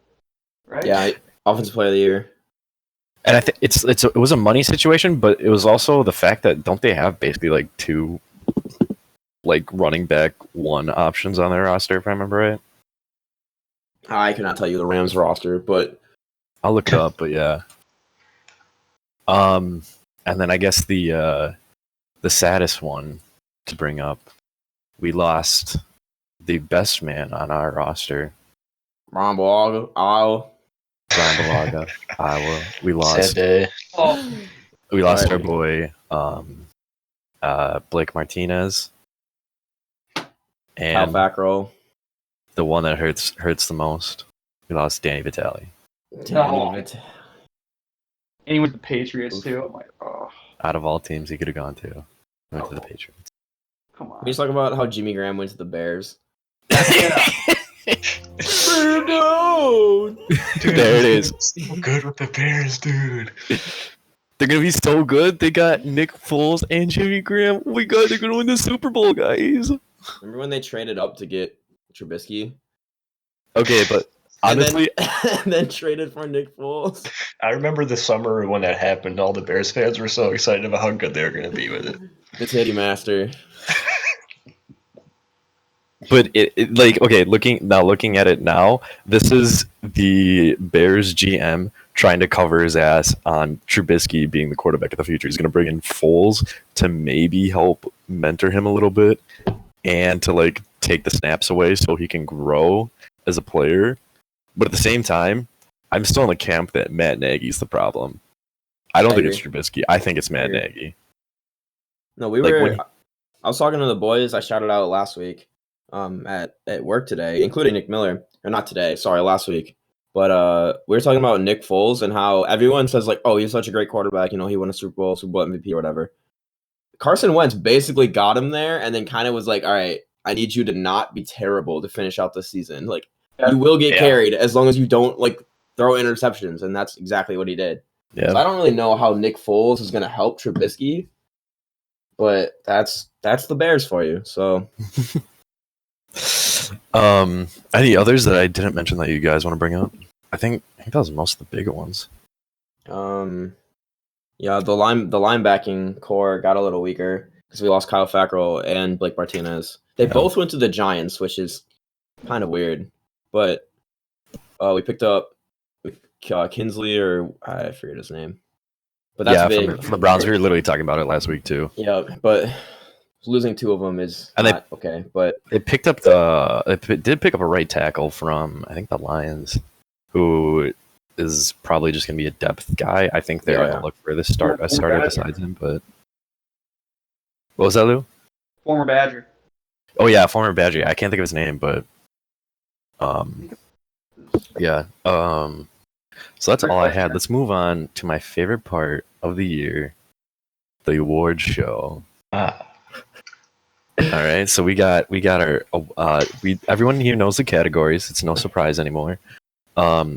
right? Yeah, offensive player of the year. And I think it was a money situation, but it was also the fact that don't they have basically like two like running back one options on their roster, if I remember right? I cannot tell you the Rams roster, but I'll look it up. But yeah. And then I guess the saddest one to bring up, we lost the best man on our roster, Ron Balaga, Iowa. We lost. Sad day. We lost Right. our boy Blake Martinez. Kyle And Fackrell. the one that hurts the most, we lost Danny Vitale. And he went to the Patriots too. I'm like, oh, Out of all teams he could have gone to, he went to the Patriots. come on. We just talk about how Jimmy Graham went to the Bears. Yeah. No! Dude, There it is. So good with the Bears, dude. They're gonna be so good. They got Nick Foles and Jimmy Graham. Oh my god, they're gonna win the Super Bowl, guys. Remember when they traded up to get Trubisky? Okay, but honestly, and then traded for Nick Foles. I remember the summer when that happened. All the Bears fans were so excited about how good they were going to be with it. The Titty Master. but looking at it now, this is the Bears GM trying to cover his ass on Trubisky being the quarterback of the future. He's going to bring in Foles to maybe help mentor him a little bit and to like take the snaps away so he can grow as a player. But at the same time, I'm still in the camp that Matt Nagy's the problem. I don't think it's Trubisky. I think it's Matt Nagy. No, I was talking to the boys. I shouted out last week at work today, including Nick Miller. Or not today, sorry, last week. But we were talking about Nick Foles and how everyone says, like, oh, he's such a great quarterback. You know, he won a Super Bowl MVP or whatever. Carson Wentz basically got him there and then kind of was like, all right, I need you to not be terrible to finish out the season. Like, you will get carried as long as you don't, like, throw interceptions. And that's exactly what he did. Yeah. So I don't really know how Nick Foles is going to help Trubisky. But that's the Bears for you. So, any others that I didn't mention that you guys want to bring up? I think that was most of the bigger ones. Yeah, the linebacking core got a little weaker because we lost Kyle Fackrell and Blake Martinez. They both went to the Giants, which is kind of weird. But we picked up Kinsley, or I forget his name. But that's big. From the Browns. We were literally talking about it last week too. Yeah, but losing two of them is not okay. But they did pick up a right tackle from, I think, the Lions, who is probably just going to be a depth guy. I think they're going to look for a starter besides him. But what was that, Lou? Former Badger. Oh yeah, former Badger. I can't think of his name, but yeah. So that's all I had. Let's move on to my favorite part of the year, the award show. All right, so we got our everyone here knows the categories. It's no surprise anymore.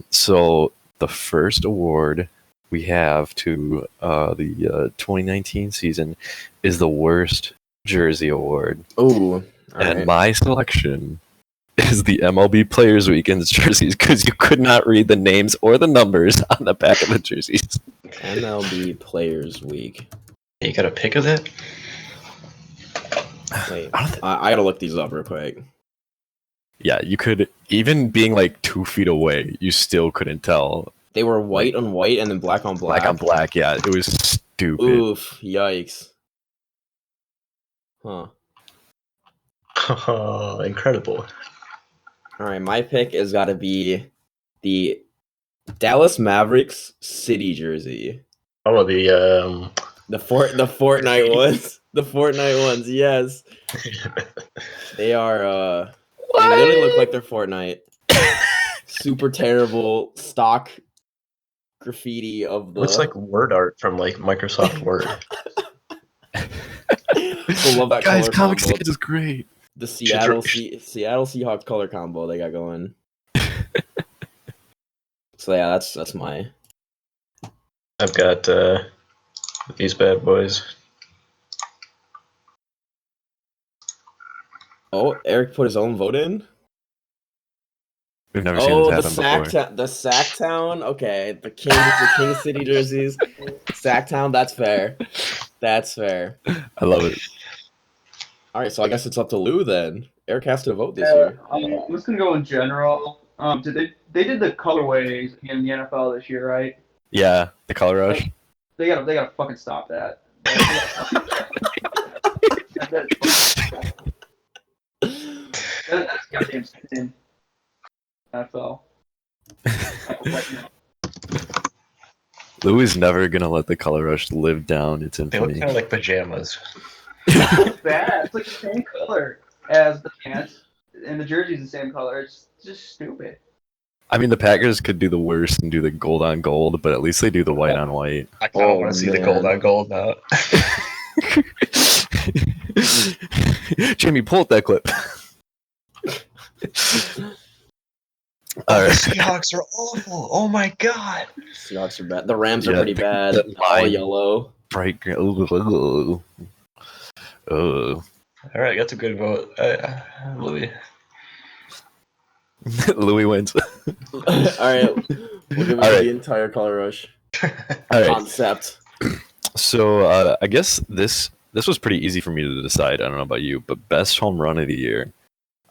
So the first award we have to the 2019 season is the worst jersey award. Oh, and my selection is the MLB Players Weekend's jerseys because you could not read the names or the numbers on the back of the jerseys. MLB Players Week. You got a pic of that? Wait, I gotta look these up real quick. Yeah, you could, even being like 2 feet away, you still couldn't tell. They were white on white and then black on black. Black on black, yeah. It was stupid. Oof, yikes. Huh. Oh, incredible. All right, my pick has got to be the Dallas Mavericks City jersey. Oh, the Fortnite ones. The Fortnite ones, yes. They are they literally look like they're Fortnite. Super terrible stock graffiti of the looks like word art from like Microsoft Word. I love that Guys, color Comic combo. Sans is great. The Seattle Seahawks color combo they got going. So yeah, that's my. I've got these bad boys. Oh, Eric put his own vote in. We've never seen this happen before. The Sacktown. Okay, the King City jerseys. Sacktown. That's fair. That's fair. I love it. All right, so I guess it's up to Lou then. Eric has to vote this year. I'm just gonna go in general. They did the colorways in the NFL this year, right? Yeah, the color rush. They gotta fucking stop that. That's goddamn sin. NFL. Lou is never gonna let the color rush live down its They look infamy. kind of like pajamas. It's bad. It's like the same color. as the pants, and the jersey's the same color. It's just stupid. I mean, the Packers could do the worst and do the gold on gold, but at least they do the white on white. I kind of Oh, want to see the man. gold on gold now. Jimmy, pull up that clip. Oh, All the right. Seahawks are awful. Oh my god. Seahawks are bad. The Rams are Yeah, pretty the- bad. the All line- yellow. Bright green. Oh. All right, that's a good vote. Louis. Louis wins. All right, we'll give All right. the entire color rush All right. concept. So I guess this was pretty easy for me to decide. I don't know about you, but best home run of the year.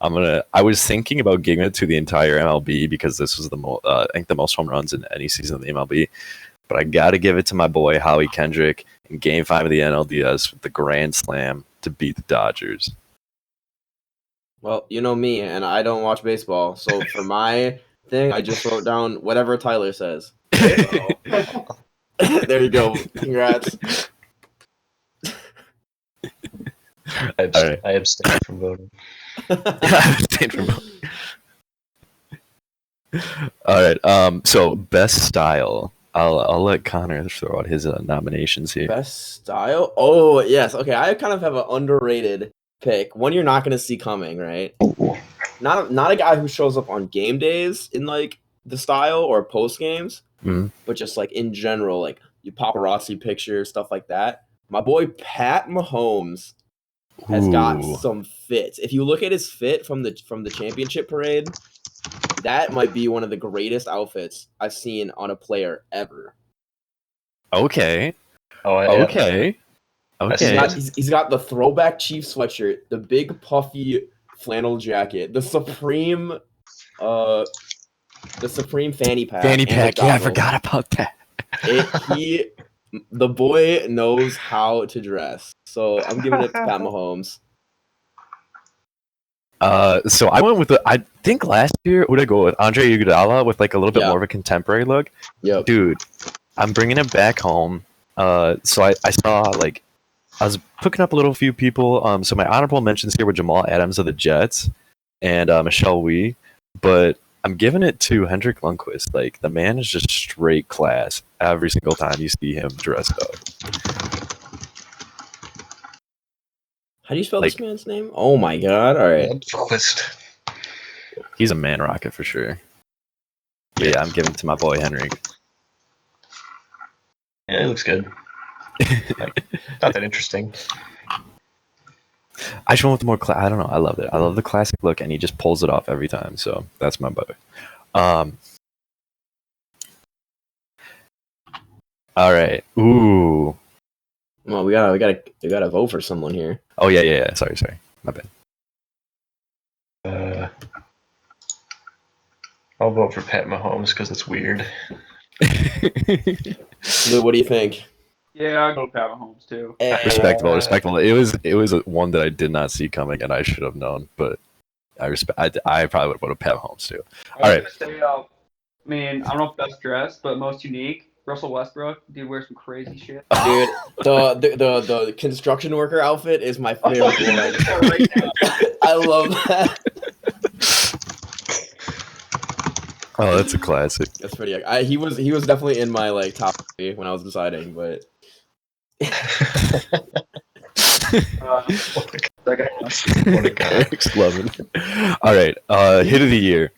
I was thinking about giving it to the entire MLB because this was I think the most home runs in any season of the MLB. But I got to give it to my boy Howie Kendrick in Game 5 of the NLDS with the grand slam to beat the Dodgers. Well, you know me, and I don't watch baseball, so for my thing, I just wrote down whatever Tyler says. So, there you go. Congrats. I abstain from voting. Abstain from voting. All right. So best style. I'll let Connor throw out his nominations here. Best style? Oh, yes. Okay, I kind of have an underrated pick. One you're not going to see coming, right? Not a guy who shows up on game days in like the style or post games, but just like in general, like you paparazzi pictures, stuff like that. My boy Pat Mahomes has got some fits. If you look at his fit from the championship parade, that might be one of the greatest outfits I've seen on a player ever. Okay. Oh, Okay. Okay. He's got the throwback Chiefs sweatshirt, the big puffy flannel jacket, the Supreme fanny pack. Fanny and the pack. Yeah, I goggles. forgot about that. The boy knows how to dress. So I'm giving it to Pat Mahomes. So I went with I think last year, who did I go with? Andre Iguodala with like a little bit more of a contemporary look. Yep. Dude, I'm bringing it back home. So I saw like I was picking up a little few people. So my honorable mentions here were Jamal Adams of the Jets and Michelle Wee, but I'm giving it to Hendrik Lundqvist. Like the man is just straight class every single time you see him dressed up. How do you spell this man's name? Oh my god! All right. He's a man rocket for sure. Yeah, I'm giving it to my boy Henrik. Yeah, it looks good. Not that interesting. I just went with the more I don't know. I love it. I love the classic look, and he just pulls it off every time. So that's my boy. All right. Ooh. Well, we gotta vote for someone here. Oh yeah. Sorry. My bad. I'll vote for Pat Mahomes because it's weird. Lou, what do you think? Yeah, I'll go Pat Mahomes too. Respectable. It was one that I did not see coming, and I should have known. But I probably would have voted Pat Mahomes too. All right. Say, I mean, I don't know if best dressed, but most unique. Russell Westbrook, dude, wears some crazy shit. Dude, the construction worker outfit is my favorite one. Right now. I love that. Oh, that's a classic. That's pretty. He was definitely in my like top 3 when I was deciding, but What a guy. Eric's loving it. All right. Hit of the year.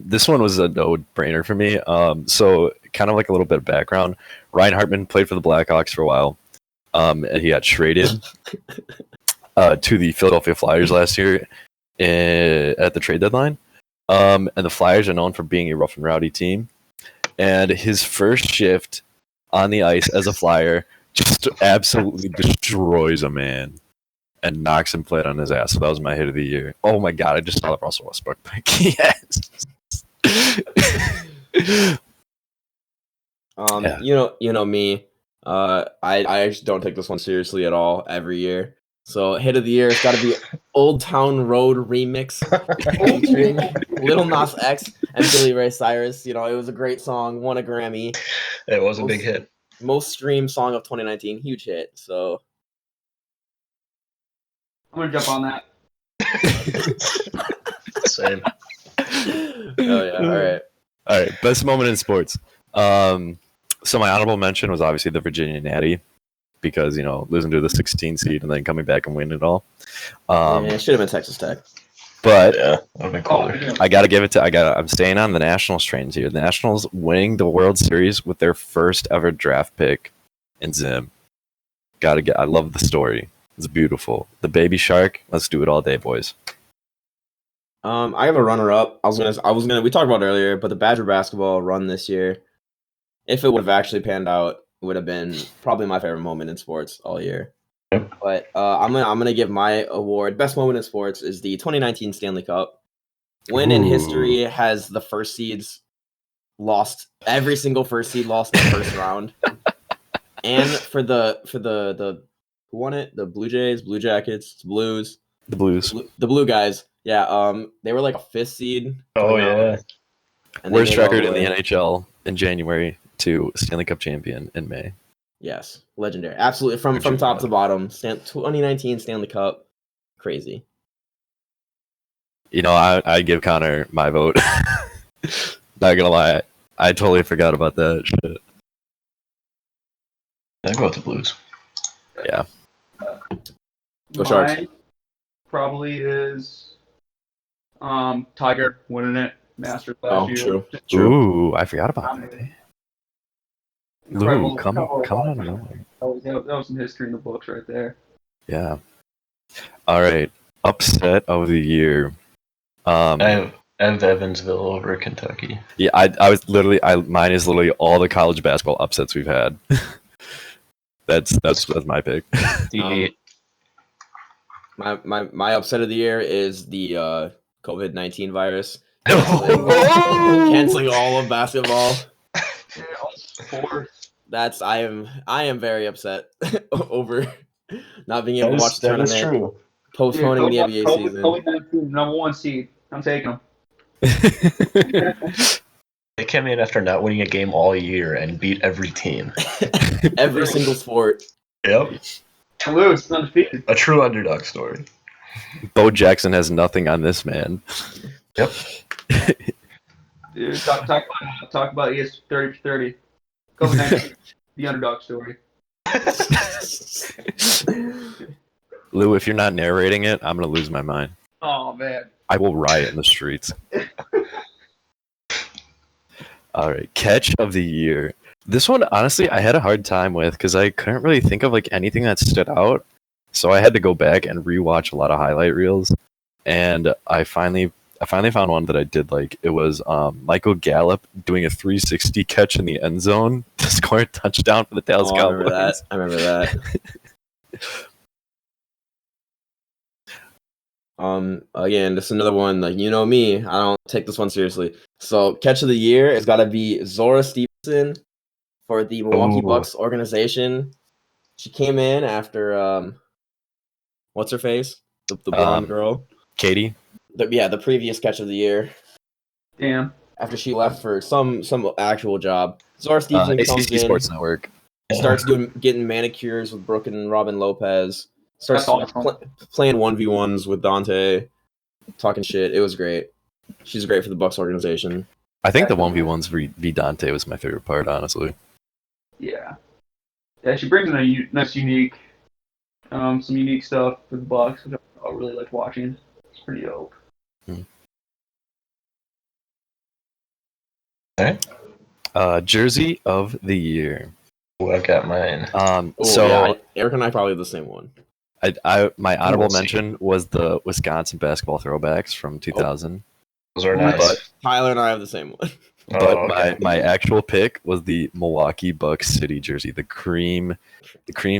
This one was a no-brainer for me. So kind of like a little bit of background. Ryan Hartman played for the Blackhawks for a while. And he got traded to the Philadelphia Flyers last year at the trade deadline. And the Flyers are known for being a rough and rowdy team. And his first shift on the ice as a Flyer just absolutely destroys a man and knocks him flat on his ass. So that was my hit of the year. Oh my god, I just saw the Russell Westbrook pick. Yes. yeah. you know me. I actually don't take this one seriously at all every year. So hit of the year, it's got to be Old Town Road remix featuring Lil Nas X and Billy Ray Cyrus. You know, it was a great song, won a Grammy. It was a big hit. Most streamed song of 2019, huge hit. So I'm gonna jump on that. Same. Oh yeah, All right, best moment in sports. So my honorable mention was obviously the Virginia Natty, because losing to the 16 seed and then coming back and winning it all. yeah, it should have been Texas Tech. But Yeah, that would have been cooler. I gotta give it to I'm staying on the Nationals trains here. The Nationals winning the World Series with their first ever draft pick in Zim. I love the story. It's beautiful. The baby shark. Let's do it all day, boys. I have a runner-up. I was gonna. We talked about it earlier, but the Badger basketball run this year, if it would have actually panned out, it would have been probably my favorite moment in sports all year. Yep. But I'm gonna give my award. Best moment in sports is the 2019 Stanley Cup. When in history has the first seeds lost, every single first seed lost in the first round, and for the who won it? The Blue Jays, Blue Jackets, Blues, The Blues. the Blue guys. Yeah, they were like a 5th seed. Oh coming out, yeah. and they Worst made it all record the in the way. NHL in January to Stanley Cup champion in May. Yes, legendary. Absolutely, from top to bottom. 2019 Stanley Cup, crazy. I give Connor my vote. Not gonna lie, I totally forgot about that shit. I'd go with the Blues. Yeah. Go Sharks. Mine probably is Tiger winning it, Masters last year. True. Ooh, I forgot about that. Incredible- Ooh, come on, That was some history in the books right there. Yeah. All right. Upset of the year. I have Evansville over Kentucky. Yeah, mine is literally all the college basketball upsets we've had. That's my pick. My upset of the year is the COVID-19 virus. Oh! Canceling all of basketball. Yeah, all sports. I am very upset over not being able to watch the That is tournament. true. Postponing the NBA season. COVID-19, number 1 seed. I'm taking them. They came in after not winning a game all year and beat every team. Every single sport. Yep. Toulouse is undefeated. A true underdog story. Bo Jackson has nothing on this man. Yep. Dude, talk about ES 30 for 30. COVID-19, the underdog story. Lou, if you're not narrating it, I'm gonna lose my mind. Oh man. I will riot in the streets. All right, catch of the year. This one, honestly, I had a hard time with because I couldn't really think of anything that stood out. So I had to go back and rewatch a lot of highlight reels, and I finally found one that I did like. It was Michael Gallup doing a 360 catch in the end zone to score a touchdown for the Dallas Cowboys. I remember that. Again, this is another one, like, me, I don't take this one seriously. So, catch of the year has got to be Zora Stevenson for the Milwaukee Bucks organization. She came in after, what's her face? The blonde girl. Katie? The previous catch of the year. Damn. After she left for some actual job. Zora Stevenson comes ACC in, Sports Network. starts getting manicures with Brooke and Robin Lopez. Starts That's awesome. playing 1v1s with Dante, talking shit. It was great. She's great for the Bucks organization. I think the 1v1s v Dante was my favorite part, honestly. Yeah. Yeah, she brings in a nice, unique, some unique stuff for the Bucks, which I really like watching. It's pretty dope. Alright. Jersey of the year. Ooh, I've got mine. Eric and I probably have the same one. My honorable mention was the Wisconsin basketball throwbacks from 2000. Those are nice. But Tyler and I have the same one. But okay. my actual pick was the Milwaukee Bucks City jersey, the cream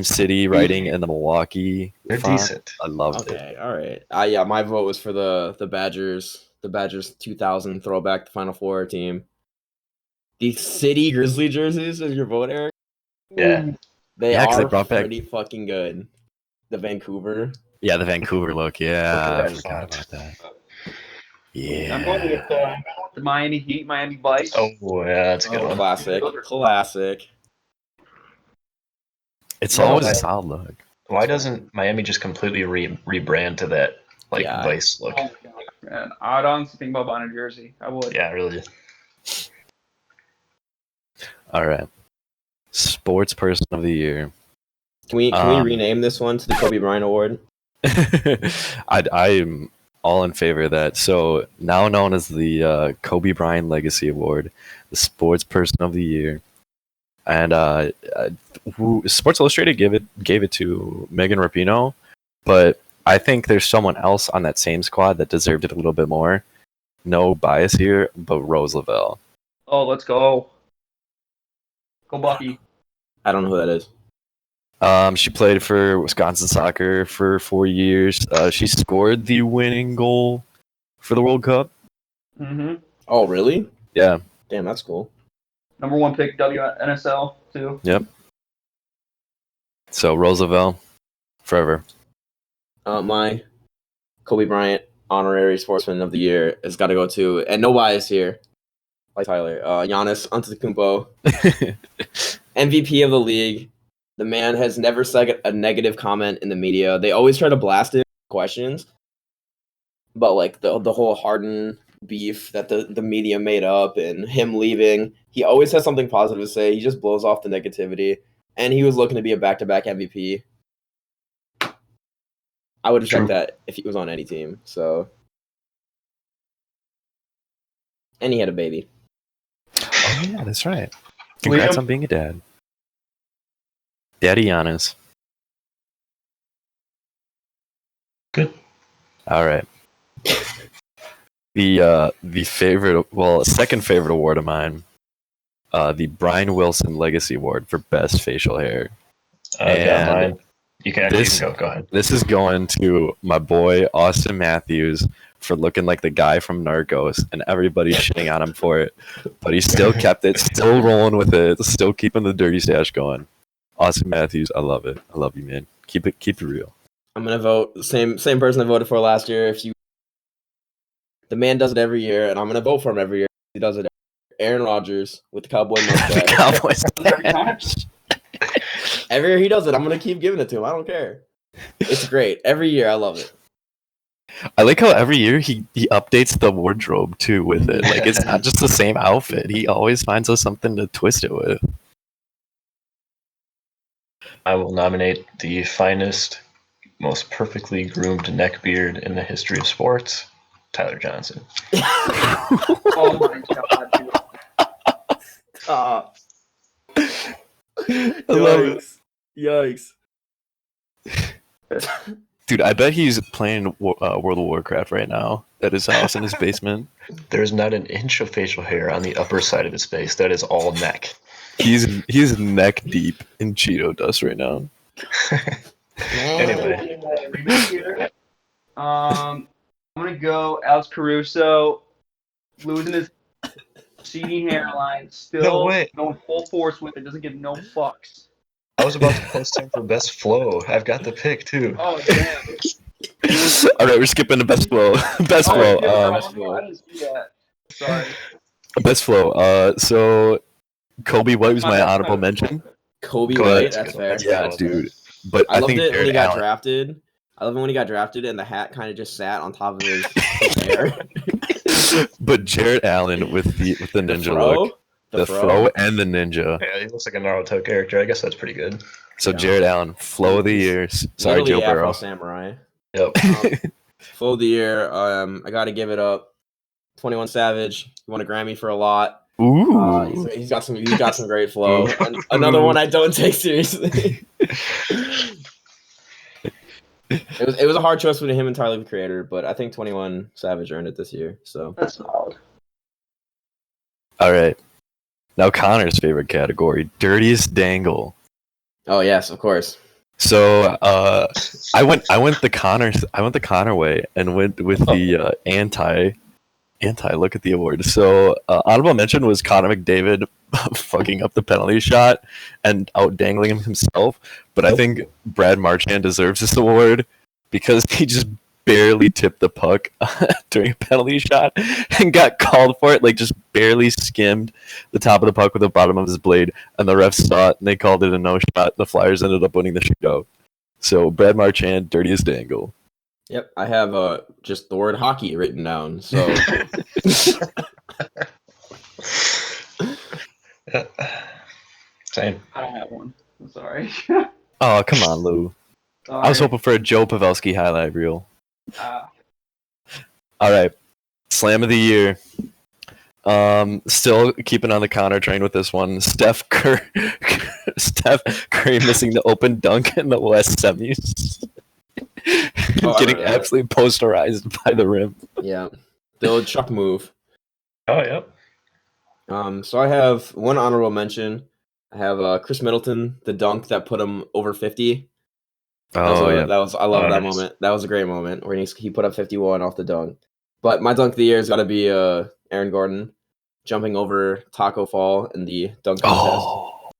city writing in the Milwaukee They're font. decent. I loved it. Okay, all right. Yeah, my vote was for the Badgers. The Badgers 2000 throwback, the Final Four team. The City Grizzly jerseys is your vote, Eric? Yeah. They 'cause are they brought back- pretty fucking good. The Vancouver. Yeah, the Vancouver look. Yeah, I Okay, forgot about that. I'm going with Yeah. the Miami Heat, Miami Vice. Oh, yeah, that's a good one. Classic. It's No, always a that- solid look. Why doesn't Miami just completely rebrand to that like Yeah. Vice look. Oh my god, man. I'd honestly think about buying a jersey. I would. Yeah, really. All right. Sports Person of the Year. Can we rename this one to the Kobe Bryant Award? I'm all in favor of that. So now known as the Kobe Bryant Legacy Award, the Sports Person of the Year, and Sports Illustrated gave it to Megan Rapinoe, but I think there's someone else on that same squad that deserved it a little bit more. No bias here, but Rose Lavelle. Oh, let's go. Go Bucky. I don't know who that is. She played for Wisconsin soccer for 4 years. She scored the winning goal for the World Cup. Mm-hmm. Oh, really? Yeah. Damn, that's cool. Number 1 pick WNSL too. Yep. So Roosevelt, forever. My Kobe Bryant honorary sportsman of the year has got to go to, and no bias here, like Tyler, Giannis Antetokounmpo, MVP of the league. The man has never said a negative comment in the media. They always try to blast him with questions, but like the whole Harden beef that the media made up and him leaving, he always has something positive to say. He just blows off the negativity, and he was looking to be a back-to-back MVP. I would expect that if he was on any team. So, and he had a baby. Oh yeah, that's right. Congrats on being a dad. Daddy Giannis. Good. All right. The second favorite award of mine, the Brian Wilson Legacy Award for Best Facial Hair. Yeah, mine. You can actually go ahead. This is going to my boy Austin Matthews for looking like the guy from Narcos, and everybody's shitting on him for it. But he still kept it, still rolling with it, still keeping the dirty stash going. Austin Matthews, I love it. I love you, man. Keep it real. I'm gonna vote the same person I voted for last year. The man does it every year, and I'm gonna vote for him every year. He does it. Aaron Rodgers with the cowboy mustache. The Cowboys. Every year he does it. I'm gonna keep giving it to him. I don't care. It's great. Every year I love it. I like how every year he updates the wardrobe too with it. Like it's not just the same outfit. He always finds us something to twist it with. I will nominate the finest, most perfectly groomed neckbeard in the history of sports, Tyler Johnson. Oh my god, dude. Stop. I love it. Yikes. Dude, I bet he's playing World of Warcraft right now at his house in his basement. There's not an inch of facial hair on the upper side of his face. That is all neck. He's neck deep in Cheeto dust right now. Anyway. I'm gonna go Alex Caruso, losing his seedy hairline, still going full force with it, doesn't give no fucks. I was about to post him for best flow. I've got the pick too. Oh damn. All right, we're skipping to best flow. Best flow. I didn't see that. Sorry. Best flow. So Kobe White was my honorable mention. Kobe Go White, ahead. that's fair. Yeah, dude. But I loved think it when he Jared got Allen- drafted. I love it when he got drafted and the hat kind of just sat on top of his hair. But Jared Allen with the ninja look, the fro and the ninja. Yeah, he looks like a Naruto character. I guess that's pretty good. So Jared Allen, flow of the year. Sorry, Literally Joe Afro Burrow. Samurai. Yep. Flow of the year. I got to give it up. 21 Savage. He won a Grammy for a lot. Ooh. He's got some great flow. Another one I don't take seriously. It was a hard choice between him and Tyler the Creator, but I think 21 Savage earned it this year. So That's solid. All right. Now Connor's favorite category, dirtiest dangle. oh yes, of course. So I went the Connor way and went with the anti look at the award. So honorable mention was Connor McDavid fucking up the penalty shot and out dangling him himself. But I think Brad Marchand deserves this award because he just barely tipped the puck during a penalty shot and got called for it, like just barely skimmed the top of the puck with the bottom of his blade, and the refs saw it and they called it a no shot. The Flyers ended up winning the shootout. So Brad Marchand, dirtiest dangle. Yep, I have just the word hockey written down. So Same. I don't have one. I'm sorry. Oh, come on, Lou. I was hoping for a Joe Pavelski highlight reel. Uh, All right, slam of the year. Still keeping on the counter train with this one. Steph Curry missing the open dunk in the West semis. Getting absolutely posterized by the rim. yeah, the old Chuck move. Oh, yep. So I have one honorable mention. I have Chris Middleton, the dunk that put him over 50. Oh, yeah. I love that Nice. moment. That was a great moment where he put up 51 off the dunk. But my dunk of the year has got to be Aaron Gordon jumping over Taco Fall in the dunk contest. Oh,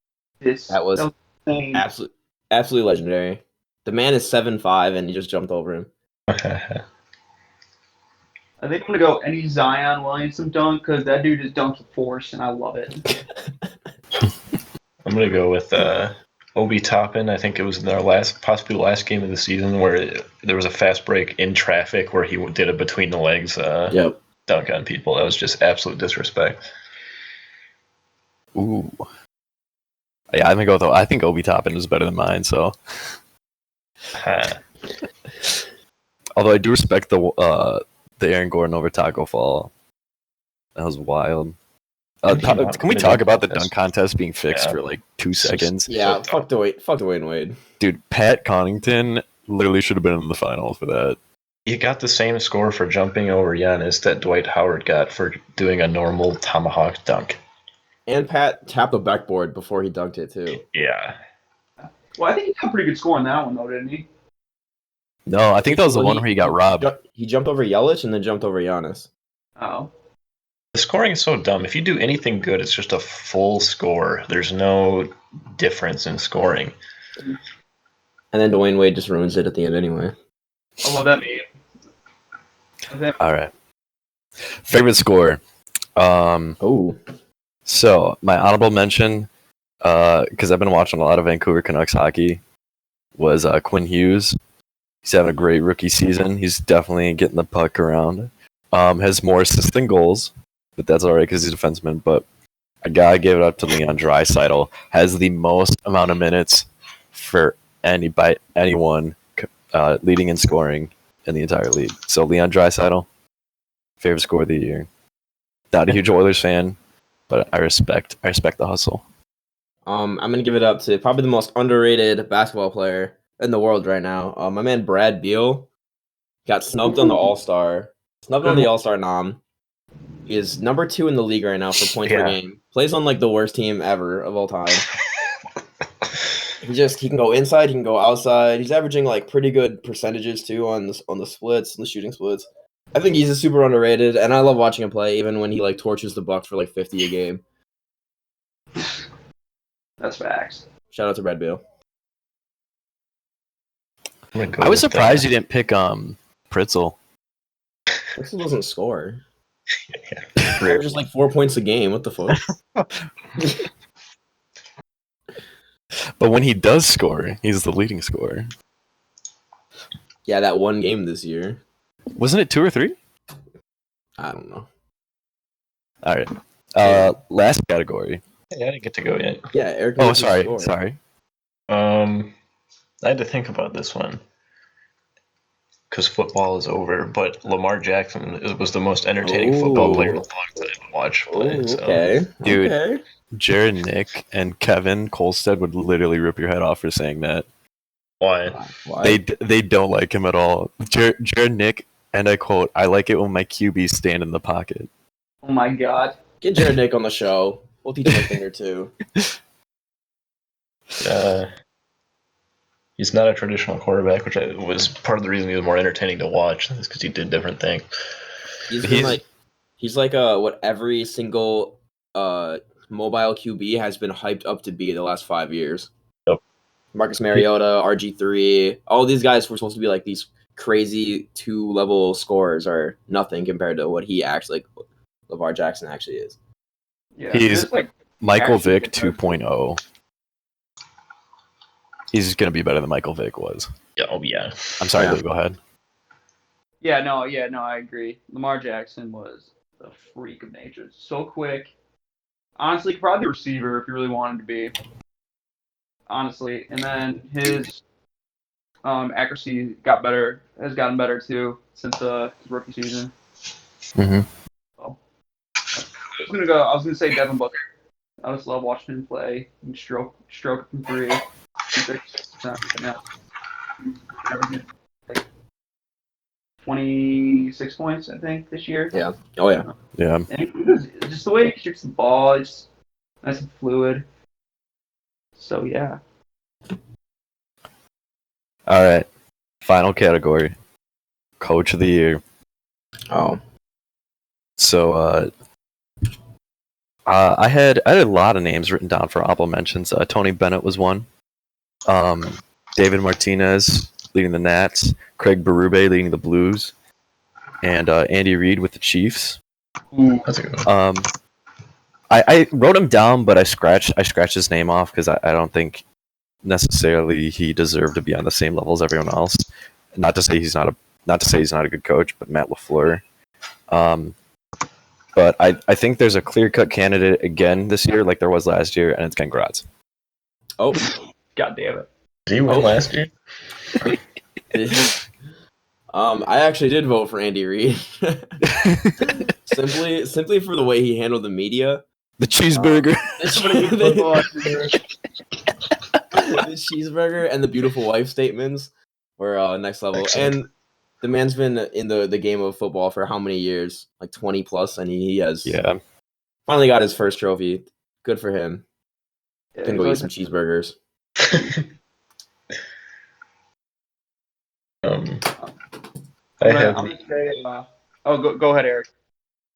That was insane. absolutely legendary. The man is 7'5" and he just jumped over him. I think I'm gonna go any Zion Williamson dunk because that dude is dunking force and I love it. I'm going to go with Obi Toppin. I think it was in their possibly the last game of the season where there was a fast break in traffic where he did a between the legs Yep. dunk on people. That was just absolute disrespect. ooh. Yeah, I'm gonna go with. I think Obi Toppin is better than mine. So, although I do respect the Aaron Gordon over Taco Fall. That was wild. Can we talk about the dunk contest being fixed for like 2 seconds? Yeah, fuck Dwayne Wade. Dude, Pat Connaughton literally should have been in the final for that. You got the same score for jumping over Giannis that Dwight Howard got for doing a normal tomahawk dunk. And Pat tapped the backboard before he dunked it too. Yeah. Well, I think he got a pretty good score on that one though, didn't he? No, I think that was the one where he got robbed. He jumped over Yelich and then jumped over Giannis. Oh. The scoring is so dumb. If you do anything good, it's just a full score. There's no difference in scoring. And then Dwayne Wade just ruins it at the end anyway. I love that meme. All right. Favorite score. Oh. So my honorable mention, because I've been watching a lot of Vancouver Canucks hockey, was Quinn Hughes. He's having a great rookie season. He's definitely getting the puck around. Has more assists than goals, but that's all right because he's a defenseman. But I gotta give it up to Leon Draisaitl. Has the most amount of minutes for anyone leading in scoring in the entire league. So Leon Draisaitl, favorite score of the year. Not a huge Oilers fan, but I respect the hustle. I'm gonna give it up to probably the most underrated basketball player in the world right now. My man Brad Beal got snubbed on the All-Star. Snubbed on the All-Star nom. He is number 2 in the league right now for points per game. Plays on like the worst team ever of all time. He can go inside, he can go outside. He's averaging like pretty good percentages too on the splits, the shooting splits. I think he's a super underrated, and I love watching him play, even when he like torches the Bucks for like 50 a game. That's facts. Shout out to Brad Beal. I was surprised you didn't pick Pritzel. This doesn't score. Just like 4 points a game. What the fuck? But when he does score, he's the leading scorer. Yeah, that one game this year. Wasn't it 2 or 3? I don't know. All right. Last category. Hey, I didn't get to go yet. Yeah, Eric. Oh, sorry. I had to think about this one because football is over. But Lamar Jackson was the most entertaining football player in a long time to watch play. Okay, Dude. Okay. Jared Nick and Kevin Kolstad would literally rip your head off for saying that. Why? Why? They don't like him at all. Jared Nick, and I quote, "I like it when my QBs stand in the pocket." Oh my god. Get Jared Nick on the show. We'll teach him a thing or two. He's not a traditional quarterback, which was part of the reason he was more entertaining to watch, is because he did different things. He's like what every single mobile QB has been hyped up to be the last 5 years. Yep. Marcus Mariota, RG3, all these guys were supposed to be like these crazy 2-level scorers are nothing compared to what he actually, Lamar Jackson actually is. Yeah. He's like Michael Vick 2.0. He's going to be better than Michael Vick was. Yeah, oh yeah. I'm sorry, Yeah. Lou, go ahead. Yeah, no, I agree. Lamar Jackson was a freak of nature. So quick. Honestly, probably the receiver if you really wanted to be. Honestly, and then his accuracy has gotten better too since his rookie season. Mm-hmm. So, I was gonna say Devin Booker. I just love watching him play and stroke from three. 36%, but now averaging like 26 points, I think, this year. Yeah. Oh yeah. Yeah. And just the way he shoots the ball, it's nice and fluid. So yeah. All right. Final category. Coach of the year. Oh. So I had a lot of names written down for honorable mentions. Tony Bennett was one. David Martinez leading the Nats. Craig Berube leading the Blues. And Andy Reid with the Chiefs. That's a good one. I wrote him down, but I scratched his name off because I don't think necessarily he deserved to be on the same level as everyone else. Not to say he's not a good coach, but Matt LaFleur. But I think there's a clear-cut candidate again this year, like there was last year, and it's Ken Gratz. Oh. God damn it. Did he win last year? I actually did vote for Andy Reid. simply for the way he handled the media. The cheeseburger. The cheeseburger and the beautiful wife statements were next level. Excellent. And the man's been in the game of football for how many years? Like 20 plus, and he has finally got his first trophy. Good for him. Yeah, Gonna go eat some cheeseburgers. I have. I'm gonna say, go ahead, Eric.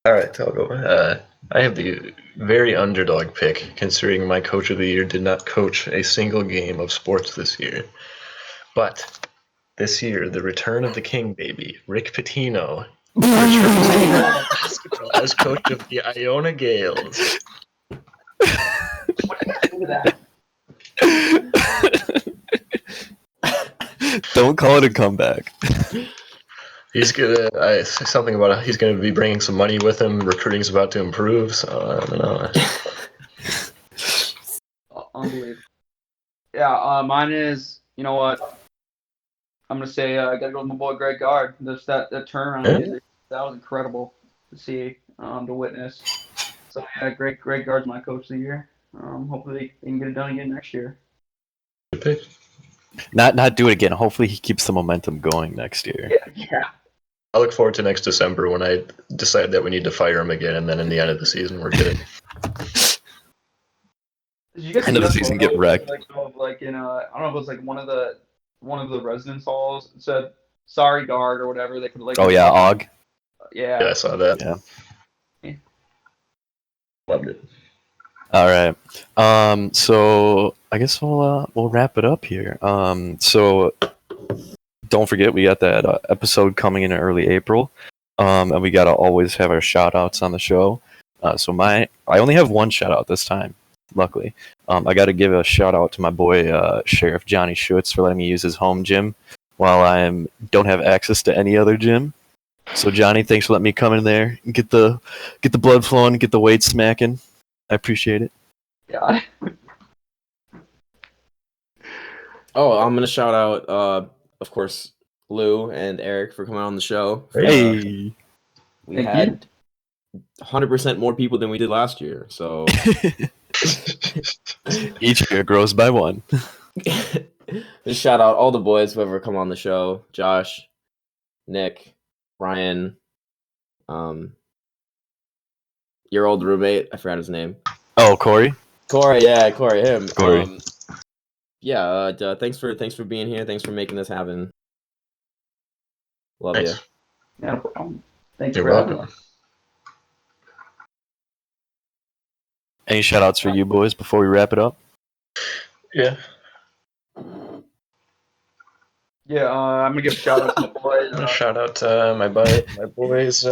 All right, I'll go. I have the very underdog pick, considering my coach of the year did not coach a single game of sports this year. But this year, the return of the king baby, Rick Pitino, returns as coach of the Iona Gales. Don't call it a comeback. He's gonna something about he's gonna be bringing some money with him. Recruiting's about to improve, so I don't know. Unbelievable. Yeah, mine is. You know what? I'm gonna say I gotta go with my boy Greg Gard. That turnaround, that was incredible to see, to witness. So yeah, Greg Gard's my coach of the year. Hopefully he can get it done again next year. Good pick. Not do it again. Hopefully he keeps the momentum going next year. Yeah. I look forward to next December when I decide that we need to fire him again, and then in the end of the season we're good. End of the season, get wrecked. Like in I don't know if it was like one of the residence halls. It said "Sorry, Guard" or whatever. They could like. Oh yeah, Og. Yeah. Yeah, I saw that. Yeah. Loved it. All right. So I guess we'll wrap it up here. So don't forget we got that episode coming in early April. And we gotta always have our shout outs on the show. So I only have one shout out this time, luckily. I gotta give a shout out to my boy Sheriff Johnny Schutz for letting me use his home gym while I don't have access to any other gym. So Johnny, thanks for letting me come in there and get the blood flowing, get the weights smacking. I appreciate it. Yeah. Oh, I'm gonna shout out, of course, Lou and Eric for coming on the show. Hey, We Thank had 100% more people than we did last year. So each year grows by one. just shout out all the boys who ever come on the show: Josh, Nick, Ryan, your old roommate. I forgot his name. Oh, Corey. Corey, him. Corey. Thanks for being here. Thanks for making this happen. Love Thanks. you. Yeah, no problem. Thanks You're for having welcome. us. Any shout outs for you boys before we wrap it up? Yeah. Yeah, I'm gonna give a shout out to my boys. Shout out to my boys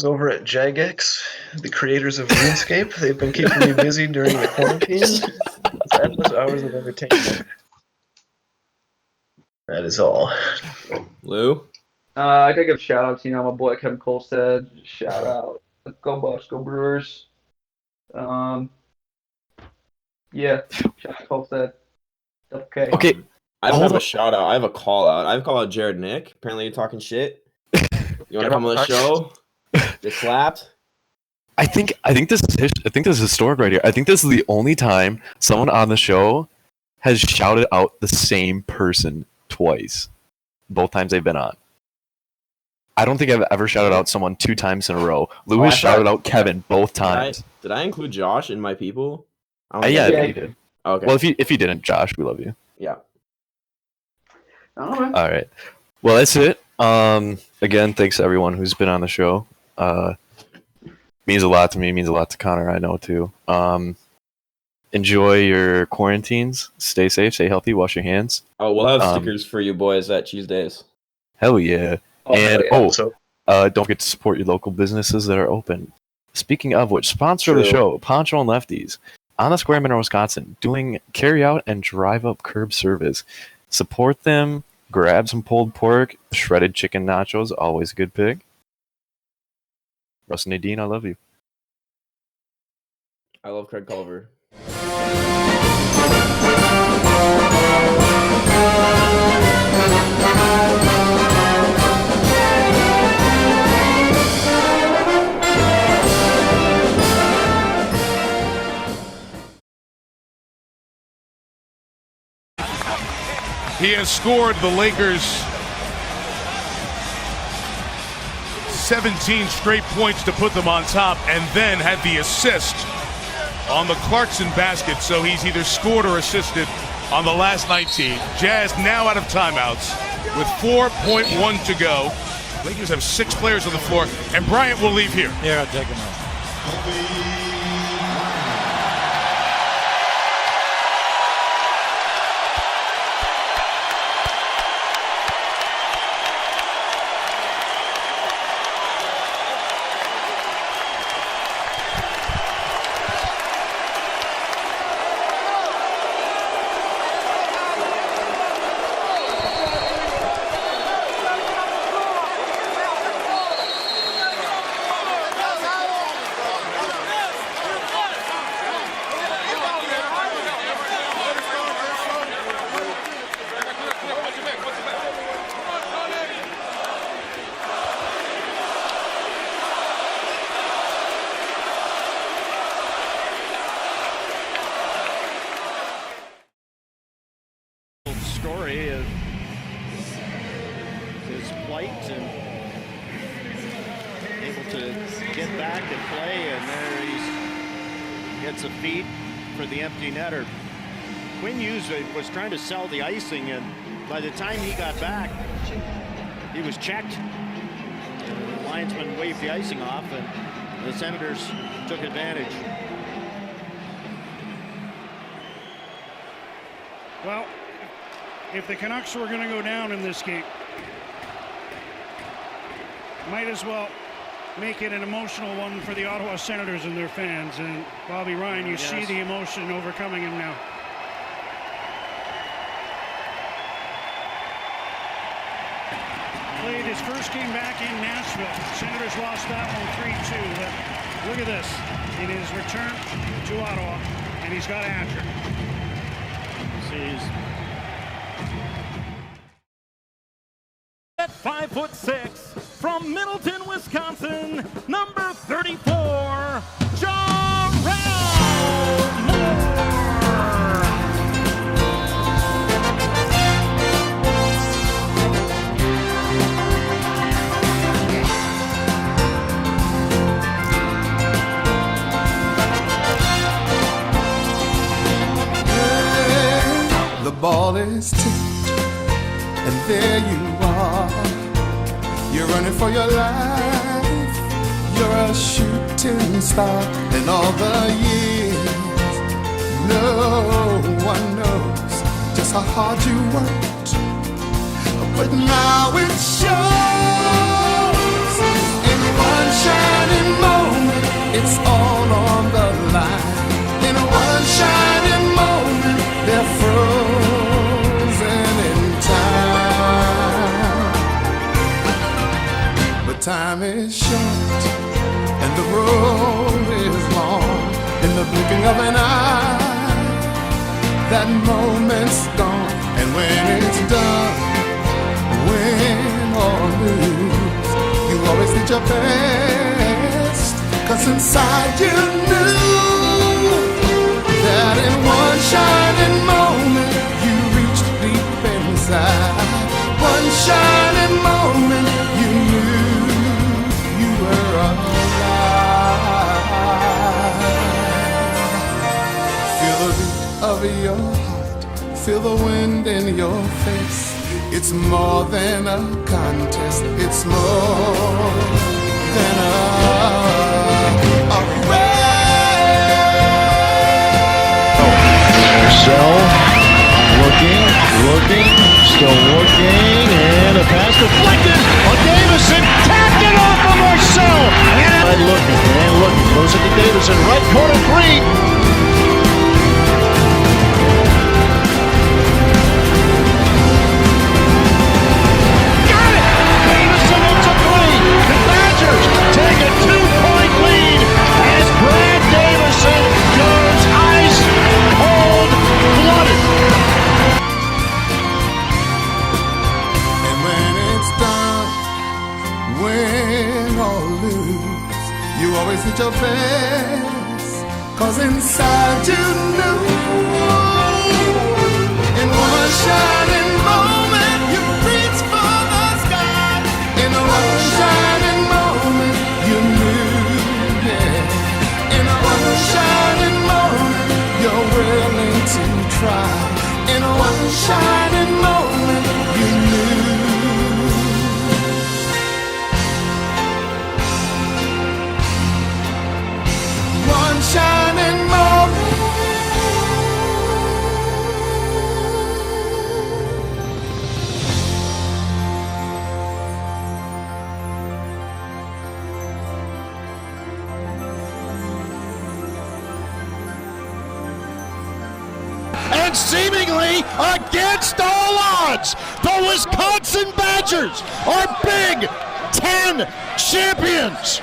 over at Jagex, the creators of RuneScape. They've been keeping me busy during the quarantine. It's endless hours of entertainment. That is all. Lou? I gotta give shout out to my boy Kevin Colstead. Shout out. Go Bucks, go Brewers. Yeah, shout out Colstead. Okay. Okay. I don't Hold have a on. shout out. I have a call out. I have a call out Jared Nick. Apparently you're talking shit. You want to come on the show? Get slapped? I think this is historic right here. I think this is the only time someone on the show has shouted out the same person twice. Both times they've been on. I don't think I've ever shouted out someone 2 times in a row. Lou has shouted out Kevin both times. Did I include Josh in my people? Yeah, you did. Okay. Well, if you didn't, Josh, we love you. Yeah. All right. All right. Well, that's it. Again, thanks to everyone who's been on the show. Means a lot to me. Means a lot to Connor. I know too. Enjoy your quarantines. Stay safe. Stay healthy. Wash your hands. Oh, we'll have stickers for you boys at Tuesdays. Hell yeah. And So, don't forget to support your local businesses that are open. Speaking of which, sponsor of the show, Poncho and Lefties, on the Square in Wisconsin, doing carry out and drive up curb service. Support them. Grab some pulled pork, shredded chicken nachos, always a good pick. Russ and Nadine, I love you. I love Craig Culver. He has scored the Lakers 17 straight points to put them on top, and then had the assist on the Clarkson basket. So he's either scored or assisted on the last 19. Jazz now out of timeouts with 4.1 to go. Lakers have 6 players on the floor, and Bryant will leave here. Yeah, I'll take him out. Story of his plight and able to get back and play, and there he gets a feed for the empty netter. Quinn Hughes was trying to sell the icing, and by the time he got back, he was checked. The linesman waved the icing off, and the Senators took advantage. Well, if the Canucks were going to go down in this game, might as well make it an emotional one for the Ottawa Senators and their fans. And Bobby Ryan, you see the emotion overcoming him now. Played his first game back in Nashville. Senators lost that one 3-2. But look at this. In his return to Ottawa, and he's got a hat trick. At 5'6" from Middleton, Wisconsin, number 34, Jarrell Moore. The ball is tipped, and there you are. You're running for your life. You're a shooting star. In all the years, no one knows just how hard you worked. But now it shows. In one shining moment, it's all on the line. In one shining moment, they're frozen in time. time is short and the road is long. In the blinking of an eye, that moment's gone. And when it's done, win or lose, you always did your best. 'Cause inside you knew that in one shining moment you reached deep inside. One shining moment you knew you were alive. Feel the beat of your heart, feel the wind in your face. It's more than a contest, it's more than a race. Marcel looking, still looking, and a pass deflected on Davison, tapped it off of Marcel, and looking, goes into Davison, right corner three. Got it! Davison into three. The Badgers take a 2-point lead as Brad Davison goes ice cold-blooded. Win or lose, you always did your best. 'Cause inside you knew, in one shining moment you reached for the sky. In one shining moment you knew, yeah. In one shining moment you're willing to try. In one shining moment you knew. One shining moment. And seemingly against all odds, the Wisconsin Badgers are Big Ten champions.